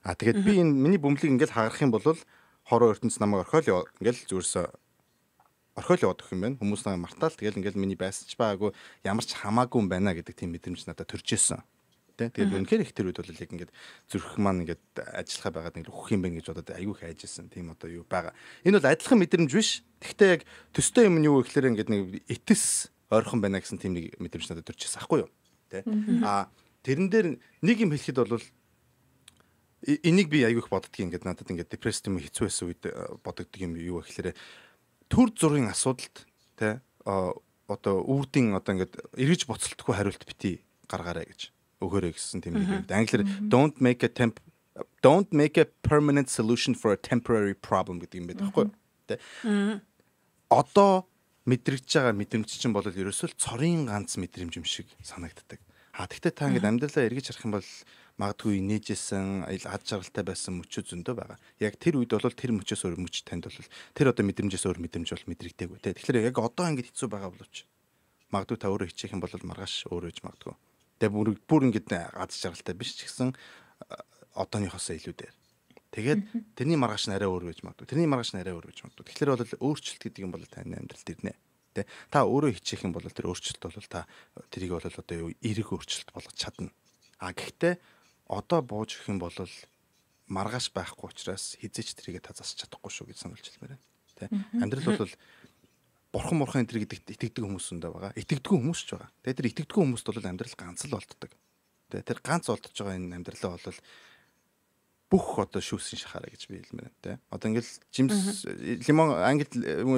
Тэгээд би энэ миний бөмбөлөг ингээд хагарах юм бол хороо ертөнц намайг орхиол ингээд зүрсээ орхиол яваад өгөх юм байна. Хүмүүс намайг мартаал тэгэл ингээл миний байсан ч байгаагүй ямар ч хамаагүй юм байна гэдэг тийм мэдрэмж надад төрж ирсэн. Тэгээд үнэхээр их тэр үед бол яг ингээд зүрх маань ингээд ажиллахаа байгаад нэг өгөх юм байна гэж бодоод айгүй хайж ирсэн. Тийм одоо юу байгаа. Энэ бол адилхан мэдрэмж биш. Гэхдээ яг төстэй юм нь юу гэхээр ингээд нэг итэс ойрхон байна гэсэн тийм нэг мэдрэмж надад төрж ирсэн аахгүй юу. Тэрэн дээр нэг юм хэлэхэд бол энийг би айгүйх боддгийг ингээд надад ингээд депресс юм хэцүү байсан үед бодогддог юм юу гэхээр төр зургийн асуудалд тэ одоо өвдийн одоо ингээд эргэж буцалтгүй хариулт битий гаргаарай гэж өгөөрэй гэсэн тийм нэг юм. Англиар don't make a permanent solution for a temporary problem гэдэг юм байдаг байхгүй юу? Тэ. Одоо мэдрэгдэж байгаа мэдрэмж чинь бол ерөөсөө цорын ганц мэдрэмж юм шиг санагддаг. Тэгтээ та ингээд амьдралаа эргэж харах юм бол магадгүй нээжсэн ад жаргалтай байсан мөчөө зөндөө байгаа. Яг тэр үед бол тэр мөчөөс өөр мөч танд бол тэр одоо мэдрэмжээс өөр мэдрэмж бол мэдрэгдээгүй те. Тэгэхээр яг одоо ингэж хэцүү байгаа боловч магадгүй та өөрөө хичээх юм бол маргааш өөрөө иж магадгүй. Тэгээ бүр ингэж ад жаргалтай биш ч гэсэн одооныхоосоо илүү дээр. Тэгээд тэрний маргааш нь арай өөр байж магадгүй. Тэрний маргааш нь арай өөр байж магадгүй. Тэгэхээр бол өөрчлөлт гэдэг юм бол таны амьдралд ирнэ. Тэ та өөрөө хичээх юм бол тэр өөрчлөлт бол та тэрийг бол одоо юу эерэг өөрчлөлт болгож чадна. Гэхдээ одоо бууж өгөх юм бол маргааш байхгүй учраас хизээч тэрийгэ та засч чадахгүй шүү гэж сануулж хэлмээр байна. Тэ амьдрал бол бурхан энэ итгэдэг хүмүүс өндөө байгаа. Итгэдэггүй хүмүүс ч байгаа. Тэгээ тэр итгэдэггүй хүмүүст бол амьдрал ганц л болтдог. Тэ тэр ганц олдож байгаа энэ амьдралаа бол бүх одоо шүүсэн шахаараа гэж би хэлмээр байна те. Одоо ингээл James лимон англи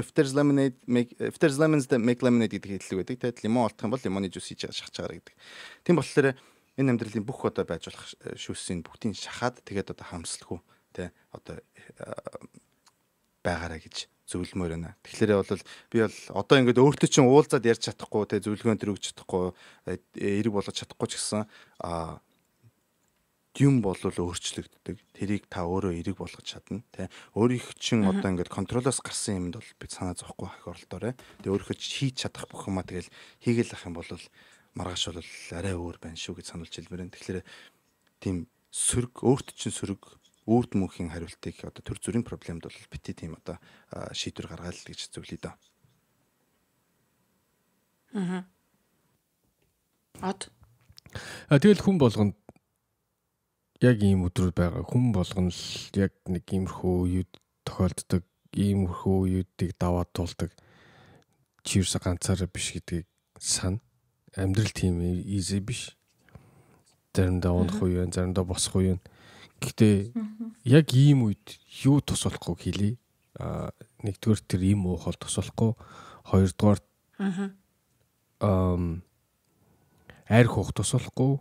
if there's lemonade if there's lemons that make lemonade гэдэг хэллэг байдаг те. Лимон олдох юм бол лимоны жуус хийж шахаж чагаар гэдэг. Тийм болохоор энэ амьдралын бүх одоо байж болох шүүсийн бүгдийг шахаад тэгээд одоо хамсалгүй те одоо байгаараа гэж зөвлөмөр байна. Тэгэхээр бол би бол одоо ингээд өөртөө чинь уулзаад ярьж чадахгүй те зөвлөгөөн төр өгч чадахгүй эрэг болгож чадахгүй ч гэсэн юм бол өөрчлөгддөг. Тэрийг та өөрөө эрэг болгож чадна те. Өөрийнх чинь одоо ингээд контролоос гарсан юмд бол би санаа зовхгүй ах оролдоорой. Тэгээ өөрийнхөө хийж чадах бүх юмаа тэгэл хийгээл ах юм бол маргааш бол арай өөр байна шүү гэж сануулж хэлмээр байна. Тэгэхээр тийм сөрөг өөрт чинь сөрөг өвд мөнхийн хариултыг одоо төр зүрийн проблемд бол бити тийм одоо шийдвэр гаргаал гэж зөвлөе даа. Тэгэл хүн болгонд яг ийм өдрүүд байгаа. Хүн болгоно л яг нэг иймэрхүү үед тохиолддог, иймэрхүү үеүүдийг даваад туулдаг. Чирс ганцаараа биш гэдгийг сан. Амьдрал тийм easy биш. Заримдаа унах үе, заримдаа босох үе. Гэхдээ яг ийм үед юу тус болохгүй хэлий. Нэгдүгээр тэр ийм уухал тус болохгүй. Хоёрдугаар айр хуух тус болохгүй.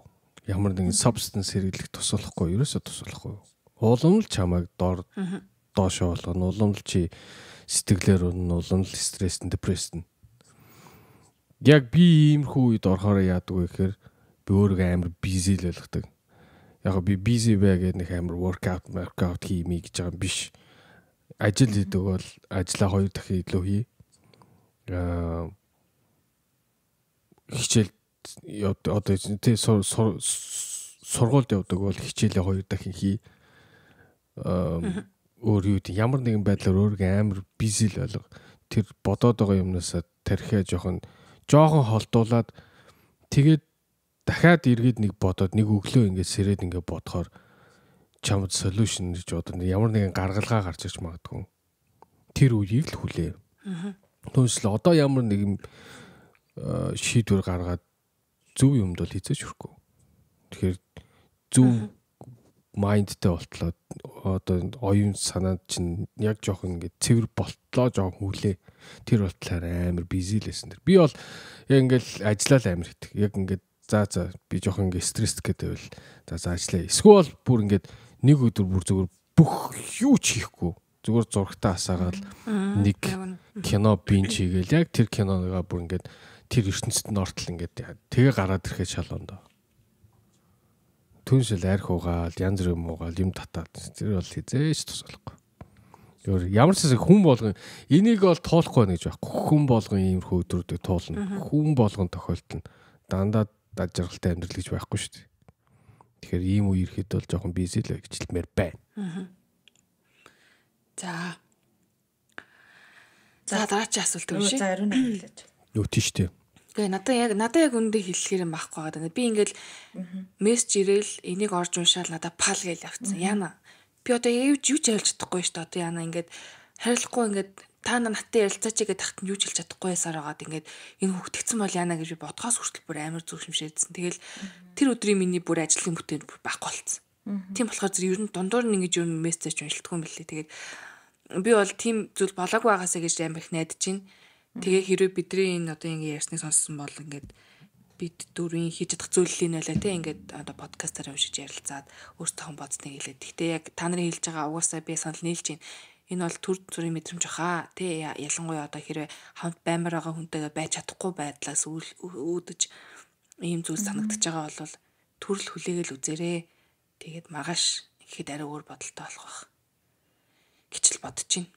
Ямар нэгэн substance хэрэглэх тус болохгүй. Ерөөсөө тус болохгүй. Улам л чамайг доошоо болгоно. Улам л чи сэтгэлээр унна. Улам л стресс, депресс. Яг би иймэрхүү үед орохоор яадаг вэ гэхээр би өөрийгөө амар busy л ойлгодог. Яг би busy бай гэдэг нэг амар workout хиймий гэж байгаа юм биш. Ажил хийдэг бол ажлаа 2 дахин илүү хий. Хичээл одоо тий сургуульд явдаг бол хичээлээ 2 дахин хий. Өөр юу гэдэг ямар нэгэн байдлаар өөрийгөө амар busy л болго. Тэр бодоод байгаа юмнасаа тархиа жоохон холдуулаад тэгээд дахиад эргээд нэг бодоод нэг өглөө ингээд сэрээд ингээд бодохоор чамд solution гэж бодоод ямар нэгэн гаргалгаа гарч ирж магадгүй. Тэр үеийг л хүлээ. Түүнчлээ одоо ямар нэгэн шийдвэр гаргаад зөв юмд бол хийцэж хүрхгүй. Тэгэхээр зөв майндтай болтлоо одоо оюун санаанд чинь яг жоохон ингээд цэвэр болтлоо жоохон хүлээ. Тэр болтлоор амар busy лсэн. Би бол яг ингээд ажиллаад амар хитэг. Яг ингээд за би жоохон ингээд стресс гэдэг байвал за ажиллая. Эсвэл бүр ингээд нэг өдөр бүр зүгээр бүх юу ч хийхгүй. Зүгээр зурагтаа асаагаад нэг кино бинж хийгээл яг тэр киноныгаа бүр ингээд тэр ертөнцид нь ортол ингээд тэгээ гараад ирэхэд шалгондоо. Түншил арх угаал, янз бүр юм угаал, юм татаад тэр бол хизээч тус болохгүй. Ямар ч хүн болгон энийг бол туулахгүй байна гэж байхгүй. Хүн болгон иймэрхүү өдрүүдийг туулна. Хүн болгон тохиолдолно. Дандаа ажиргалтай амьдрал гэж байхгүй шүү дээ. Тэгэхээр ийм үе ирэхэд бол жоохон busy л гэж хэлмээр байна. За дараагийн асуулт өгч. За ариун хэлээч. Юу тийш дээ. Гэ надад яг үндэ хэлэхээр юм байхгүй байгаа. Би ингээл мессеж ирээл энийг орж уншаал надад пал гээл явцсан. Яна. Би одоо юу ч хэлж чадахгүй шүү дээ. Одоо яна ингээд харилцахгүй ингээд та надтай ярилцаач гэдэг тахт нь юу ч хэлж чадахгүй ясаар байгаад ингээд энэ хөвгтгцэн бол яана гэж би бодгоос хүртэл бүр амар зүгшмшээдсэн. Тэгэл тэр өдрийн миний бүр ажлын бүтээн бүр байхгүй болцсон. Тийм болохоор ер нь дундуур нь ингэж ер нь мессеж уншилдаггүй юм билээ. Тэгээд би бол тийм зүйл болоогүй байгаасаа гэж амар их найдаж байна. Тэгээ хэрвээ бидний энэ одоо ингэ ярьсныг сонссон бол ингээд бид дөрвийн хийж чадах зүйлийг нөлөө те ингээд одоо подкастаар уншиж ярилцаад өөртөө бодсныг хэлээд. Гэхдээ яг та нарын хэлж байгаа угаасаа би санал нийлж байна. Энэ бол төр зүрийн мэдрэмж баха те ялангуяа одоо хэрвээ хамт баймар байгаа хүнтэйгээ байж чадахгүй байдлаас үүдэж ийм зүйл санагдаж байгаа бол төрөл хүлээгээл үзээрэй. Тэгээд маргааш ихэд арай өөр бодолтой болох байх гэж л бодож байна.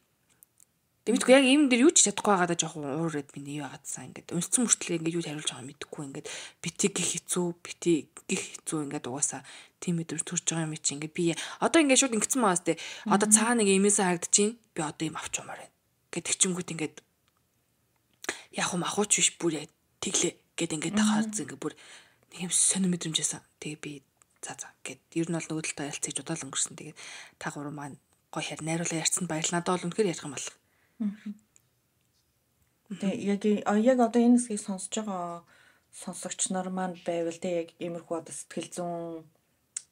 Дэмэдгүй яг ийм дээр юу ч чадахгүй байгаадаа жоохон уурээд миний юу яагаадсан ингээд өнцөн мөртлөө ингээд юу хариулж байгаа мэдэхгүй ингээд бити гих хэцүү ингээд угаасаа тийм мэдрэмж төрж байгаа юм чи ингээд би одоо ингээд шууд ингэсэн маас те одоо цаана нэг имээсээ харагдчихээн би одоо юм авч юмаар байна гэдэг чингүүд ингээд яг махууч биш бүр тэглээ гэд ингээд тахаарцсан ингээд бүр нэг юм сонир мэдрэмжсэн. Тэгээ би за гэд ер нь бол нөгөөдөлтөө ялцээж удаал өнгөрсөн. Тэгээд та гурав маань гой хэр найруулга ярьсан баярлалаа. Надад бол үнэхээр ярих юм бол. Тэгээ яг одоо энэ хэсгийг сонсож байгаа сонсогч нар маань байвал тэг яг иймэрхүү одоо сэтгэл зүйн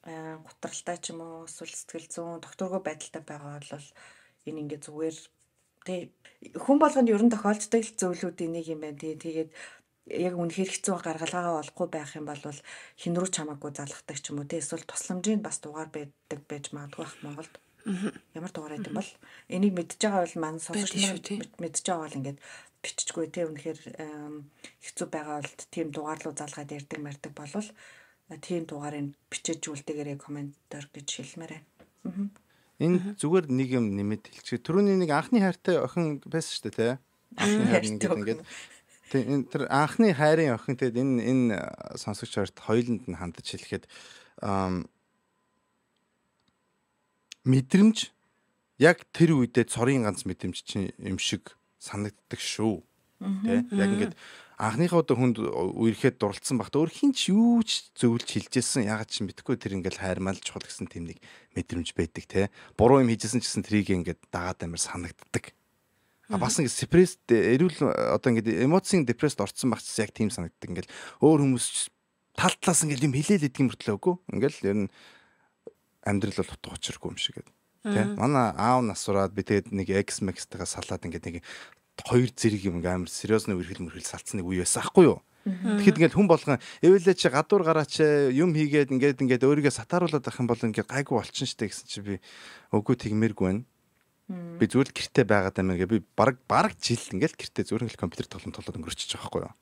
гутралтай ч юм уу эсвэл сэтгэл зүйн докторгүй байдалтай байгаа бол энэ ингээ зүгээр тэг хүн болгонд ерөн тохиолддог зөвлүүдийн нэг юм байна. Тэгээд яг үнэхээр хэцүү гаргалгаагаа олохгүй байх юм бол хин рүү чамаагүй залгадаг ч юм уу. Эсвэл тусламжийн бас дугаар байдаг байж магадгүй бах Монголд. Ямар дугаар байд юм бол энийг мэдж байгаа бол маань сонсогч мэдж байгаа бол ингээд биччихгүй те үнэхээр хэцүү байгаа бол тийм дугаар руу залгаад ярддаг мардаг болвол тийм дугаарыг бичиж үлдээгээрэй комментээр гэж хэлмээр байна. Энэ зүгээр нэг юм нэмэт хэлчих. Түрүүний нэг анхны хайртай охин байсан шүү дээ, тэ? Анхны хайр ингээд тэр анхны хайрын охин тэгэд энэ сонсогч хоёрт хоёуланд нь хандаж хэлэхэд мэдрэмж яг тэр үедээ цорын ганц мэдрэмж чинь юм шиг санагддаг шүү. Тэ? Яг ингээд анхныхаа удаа хүнд үерхэд дурлцсан багт өөр хинч юу ч зөвлөж хэлжсэн ягаад ч мэдэхгүй тэр ингээл хайрмал чухал гэсэн тийм нэг мэдрэмж байдаг те буруу юм хийжсэн ч гэсэн трийг ингээд дагаад амар санагддаг. А бас ингээд стресс эрүүл одоо ингээд эмоцийн депресд орцсон багч яг тийм санагддаг. Ингээл өөр хүмүүс тал талаас ингээд юм хэлээл идэг юм мөртлөө үгүй. Ингээл ер нь амьдрал бол утга учиргүй юм шиг те. Манай аав насураад би тэгээд нэг X Max-тайгаа салаад ингээд нэг хоёр зэрэг юм амар сериосны үргэлж салцсан нэг үе байсан аахгүй юу. Тэгэхэд ингээд хүн болгон эвэлээ чи гадуур гараач юм хийгээд ингээд өөрийгөө сатааруулаад авах юм бол ингээд гайгүй болчихно штэ гэсэн чи би үгүй тэгмээргүй байна. Би зүгээр л гэртээ байгаад амир гэ би бараг жил ингээд гэртээ зүгээр л компьютер тоглоод өнгөрчихөж байгаа байхгүй юу.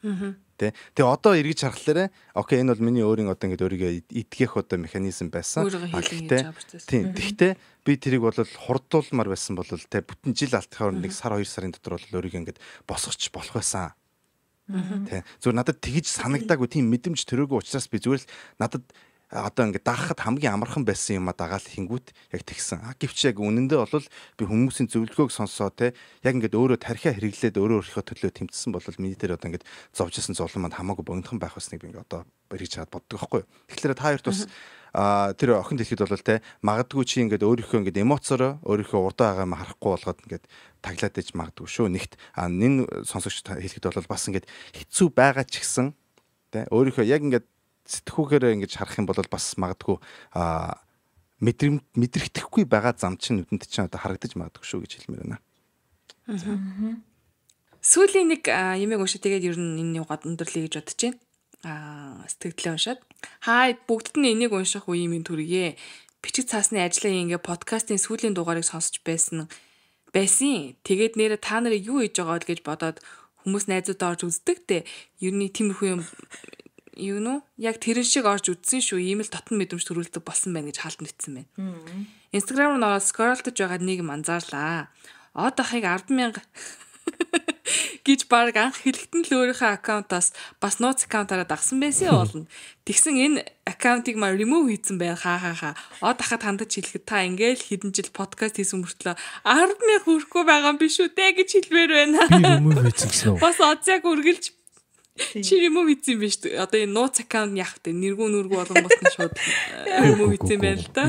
Тэгээ одоо эргэж харахлаарэ окей энэ бол миний өөрийн одоо ингээд өөрийгөө идгэх одоо механизм байсан. Гэхдээ би тэрийг бол хурдуулмаар байсан бол те бүтэн жил алдахаар нэг сар 2 сарын дотор бол өөрийгөө ингээд босгоч болох байсан. Тэ зүгээр надад тэгж санагдаагүй тийм мэдрэмж төрөөгүй учраас би зүгээр л надад одоо ингээд даахад хамгийн амархан байсан юм а дагаал хингүүт яг тэгсэн. Гэвч яг үнэндээ бол би хүмүүсийн зөвлөгөөг сонсоо те яг ингээд өөрөө тархиа хэрэглээд өөрийнхөө төлөө тэмцсэн бол миний дээр одоо ингээд зовжсэн зовлон манд хамаагүй богинохон байх байсныг би одоо эргэж чад боддог байхгүй юу. Тэгэхээр та хоёрт бас тэр охин дэлхийд бол те магадгүй чи ингээд өөрийнхөө ингээд эмоцороо өөрийнхөө урдаа байгаа юм харахгүй болгоод ингээд таглаад иж магадгүй шүү. Нэгт нэн сонсогч хэлэхэд бол бас ингээд хэцүү байгаа ч гэсэн те өөрийнхөө яг ингээд сэтгүүгээр ингэж харах юм бол бас магадгүй мэдрэгдэхгүй байгаа зам чинь нүдэнд чинь одоо харагдаж магадгүй шүү гэж хэлмээр байна. Сүүлийн нэг юмэг уншаа тэгээд ер нь энэ юугаад өндөрлөе гэж бодож байна. Сэтгэлдээ уншаад. Хаа бүгдд нь энийг унших үе юм төргий. Бичиг цаасны ажлаа ингээ подкастын сүүлийн дугаарыг сонсч байсан. Тэгээд нэрэ та нарыг юу хийж байгаа гэж бодоод хүмүүс найзуудаа орж үздэг те. Ер нь тиймэрхүү юм юу нөө яг тэрэн шиг орж үдсэн шүү. Ийм л дотн мэдрэмж төрүүлдэг болсон байна гэж хаалт нэтсэн байна. Instagram руу ороод скроллдож байгаад нэг юм анзаарлаа. Од ахыг 10,000 гэж баг анх хэлэхдээ л өөрийнхөө аккаунтаас бас нууц аккаунтаараа дагсан байсан болно. Тэгсэн энэ аккаунтыг маа remove хийсэн байх хаа. Од ахад хандаж хэлэхэд та ингээл хэдэн жил подкаст хийсэн мөртлөө 10,000 хүрэхгүй байгаа юм биш үү те гэж хэлмээр байна. Би remove хийсэн гэсэн үү? Бас одзяг үргэлж чи remove хийсэн биш үү? Одоо энэ нууц аккаунт яах вэ? Нэргүү болгонгоос нь шууд remove хийсэн байна л да.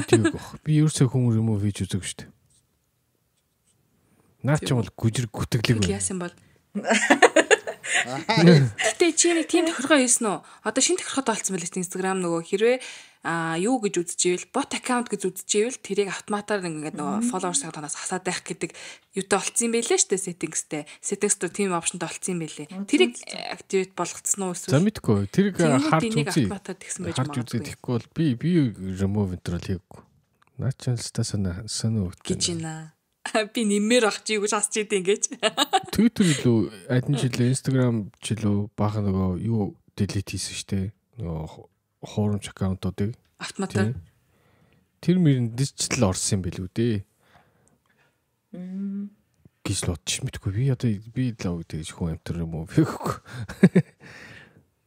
Би ерөөсөө хүн remove хийж үзэг шүү дээ. Наа ч юм бол гүжир гүтгэлэг байна. Яасан бол Гэтэ чи нэг тийм тохиргоо хийсэн үү? Одоо шинэ тохиргоо олцсон байлээ Instagram нөгөө хэрвээ юу гэж үзчихвэл bot account гэж үзчихвэл тэрийг автоматар ингээд нөгөө followers-аа танаас хасаад байх гэдэг юутай олцсон юм байлээ шүү дээ settingsтэй. Settings-тэй тийм option-тай олцсон юм байлээ. Тэрийг activate болгоцсон уу эсвэл? За мэдгүй. Тэрийг харж үзье. Автоматар тэгсэн байж магадгүй. Харж үзээ тэгэхгүй бол би remove enter л хийгээгүй. Наа ч л санаа гэж байна. Би нэмэр авчиг гэж хасч идэв ингэж. Twitter илүү адин жилээ Instagram жилөө баахан нөгөө юу delete хийсэн штэ. Нөгөө хуурамч аккаунтуудыг автоматар. Тэр мөрөнд дижитал орсон юм билүү дээ. Гэж л бодчих мэдгүй. Би одоо би лав гэж хүн амтэр юм уу гэхгүй.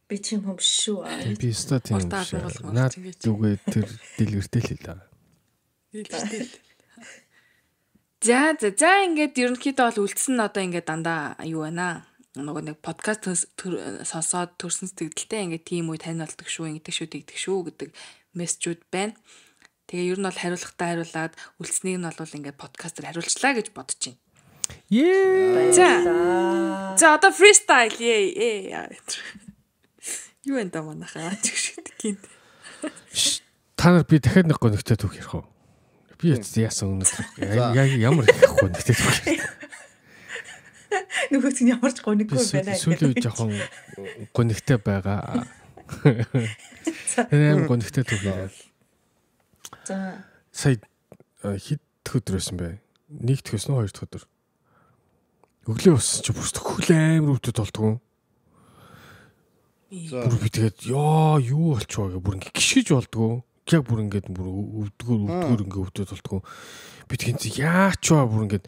Би ч юм биш шүү. Би ста тийм. Наад зүгээ тэр дэлгэртэй л хэлээ. Дэлгэртэй. За ингээд ерөнхийдөө бол үлдсэн нь одоо ингээд дандаа юу байна. Нөгөө нэг подкаст сонсоод төрсөн сэтгэлдээ ингээд тийм үе тань болдог шүү, ингэдэг шүү гэдэг мессежүүд байна. Тэгээ ер нь бол хариулахтаа хариулаад үлдснийг нь бол ингээд подкастаар хариулчлаа гэж бодож байна. За одоо freestyle юу энэ та манайхаа ч гэх шиг гинт. Та нар би дахиад нэг гонигтай түүх ярих уу? Би яасан өнөөдөр яг ямар их гонигтай түүх ярих. Нөгөөс нь ямар ч гониггүй байна. Сүүлийн үед жоохон гонигтай байгаа. Энэ гонигтай түүх яриа. За. Сая хэд өдрөөсөн бэ? Нэг төгсөн үү, хоёр дахь өдөр. Өглөө боссон чи бүрт хөл амар өвдөд болтгоо. Бүр би тэгээд юу болчихоо гэ бүр ингээ гიშгэж болдгоо. Яг бүр ингээд бүр өвдгөр ингээ өвдөд болтгоо. Би тэгээд яач вэ бүр ингээд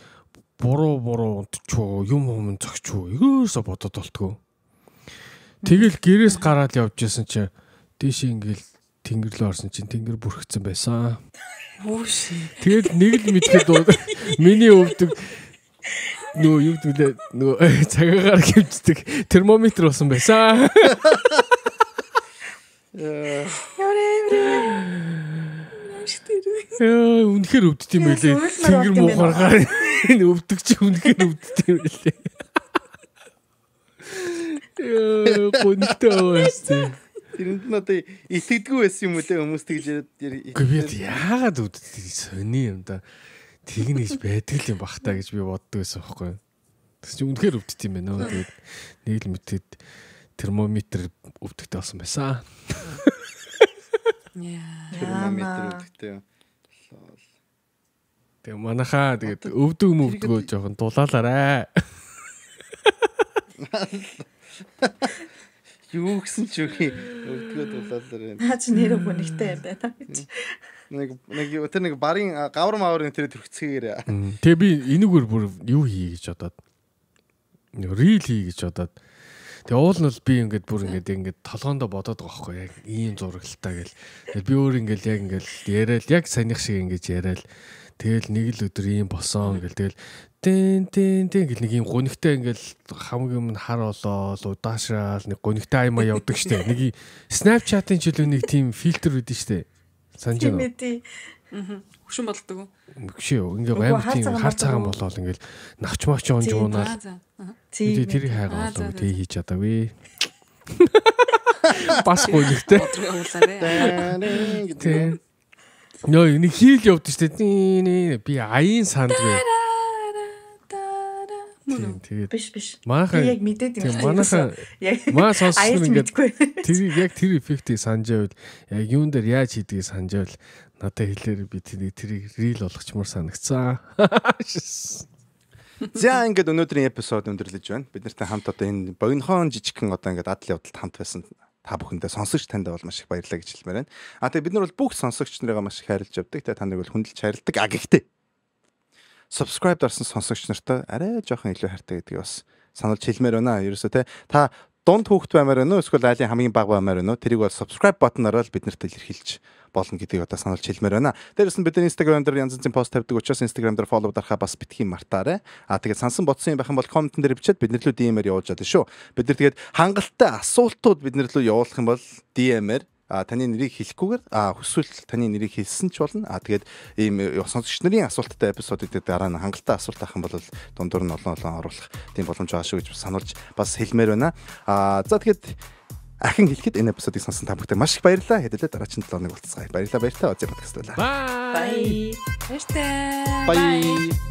буруу унтчихоо юм зогчоо. Егөөсө бодоод болтгоо. Тэгэл гэрээс гараад явж исэн чи дээш ингээл тэнгэр рүү орсон чинь тэнгэр бүрхсэн байсан. Өөш. Тэгээд нэг л мэдхэд миний өвдөг юу гэдээ цагаагаар хэмждэг термометр болсон байсан. Үнэхээр өвддөг юм байлээ. Тэнгэр муухаргаар өвдөг чи үнэхээр өвддөг юм байлээ. Гонигтэй байсан. Тэрэнд нь одоо итгэдэггүй байсан юм уу те хүмүүс тэгж яриад. Би яагаад өвддөг сони юм да. Тэгнэж байдаг юм бах та гэж би боддог байсан байхгүй. Тэгс чи үнэхээр өвддөг юм байна. Тэгээд нэг л мэтэд термометр өвдөгтэй болсон байсан. Термометр өвдөгтэй. Тэг манайхаа тэгээд өвдөгөө жоохон дулаалаарай. Юу гэсэн ч үгүй өвдгөө дулаалаар байна. Наа чи нэр гонигтай юм байна гэж. Нэг барын гавар маврын тэр төрхцгээр. Тэгээ би энэгээр бүр юу хий гэж бодоод. Рил хий гэж бодоод. Тэгээ уул нь бол би ингээд бүр ингээд толгоондоо бодоод байгаа байхгүй яг ийм зурагтай гэл. Тэгээ би өөр ингээд яг ингээд яриад яг саяных шиг ингээд яриад тэгэл нэг л өдөр ийм босон гэл тэгэл тэн гэл нэг ийм гонигтай ингээд хамгийн өмнө хар болоод удаашаал нэг гонигтай аймаа явдаг штэ. Нэг Snapchat-ын жилүү нэг тийм фильтр үүдэн штэ. Санаж байна. Хөшин болдог уу? Үгүй ингээ амар тийм хар цагаан болоод ингээл навчмаач онж уунаад тий тэрийг хайгаа болоо тий хийж чадаагүй. Бас гонигтэй. Тий. Нөө нэг хийл явдсан шүү дээ. Би аяын сандгүй. Тэгээд биш. Манайхан яг мэдээд юм шүү. Манайхан маа сонссон ингээд тэр яг тэр эффектийг санджаавал яг юун дээр яаж хийдгийг санджаавал надад хэлээр би тэрийг рил болгочмоор санагцсан. За ингээд өнөөдрийн эпизод өндөрлөж байна. Бид нартай хамт одоо энэ богинохон жижигхэн одоо ингээд адал явдалд хамт байсан та бүхэндээ сонсогч танд бол маш их баярлалаа гэж хэлмээр байна. Тэгээ бид нар бол бүх сонсогч нарыгаа маш их хайрлаж явдаг. Тэгээ та нарыг бол хүндэлж хайрладаг. Гэхдээ subscribe дарсан сонсогч нартай арай жоохон илүү хайртай гэдгийг бас сануулж хэлмээр байна. Ерөөсөө та дунд хүүхэд баймаар байна уу? Эсвэл айлын хамгийн бага баймаар байна уу? Тэрийг бол subscribe button-аараа л бид нарт илэрхийлж болно гэдгийг одоо сануулж хэлмээр байна. Дээрээс нь бид Instagram дээр янз бүрийн пост тавьдаг учраас Instagram дээр follow дарахаа бас битгий мартаарай. Тэгээд сансан бодсон юм байх юм бол комментэн дээр бичээд бид нар лөө DM-ээр явуулж чадна шүү. Бид нар тэгээд хангалттай асуултууд бид нар лөө явуулах юм бол DM-ээр таны нэрийг хэлэхгүйгээр хүсвэл таны нэрийг хэлсэн ч болно. Тэгээд ийм сонсогч нарын асуулттай эпизодуудыг дараа нь хангалттай асуулт авах юм бол дундуур нь олон оруулах тийм боломж байгаа шүү гэж сануулж бас хэлмээр байна. За тэгээд ахин хэлэхэд энэ эпизодыг сонсон та бүхэнд маш их баярлалаа. Хэдүүлээ дараагийн 7 хоног уулзцгаая. Баярлалаа. Озzy подкаст байлаа. Bye. Баяртай. Bye.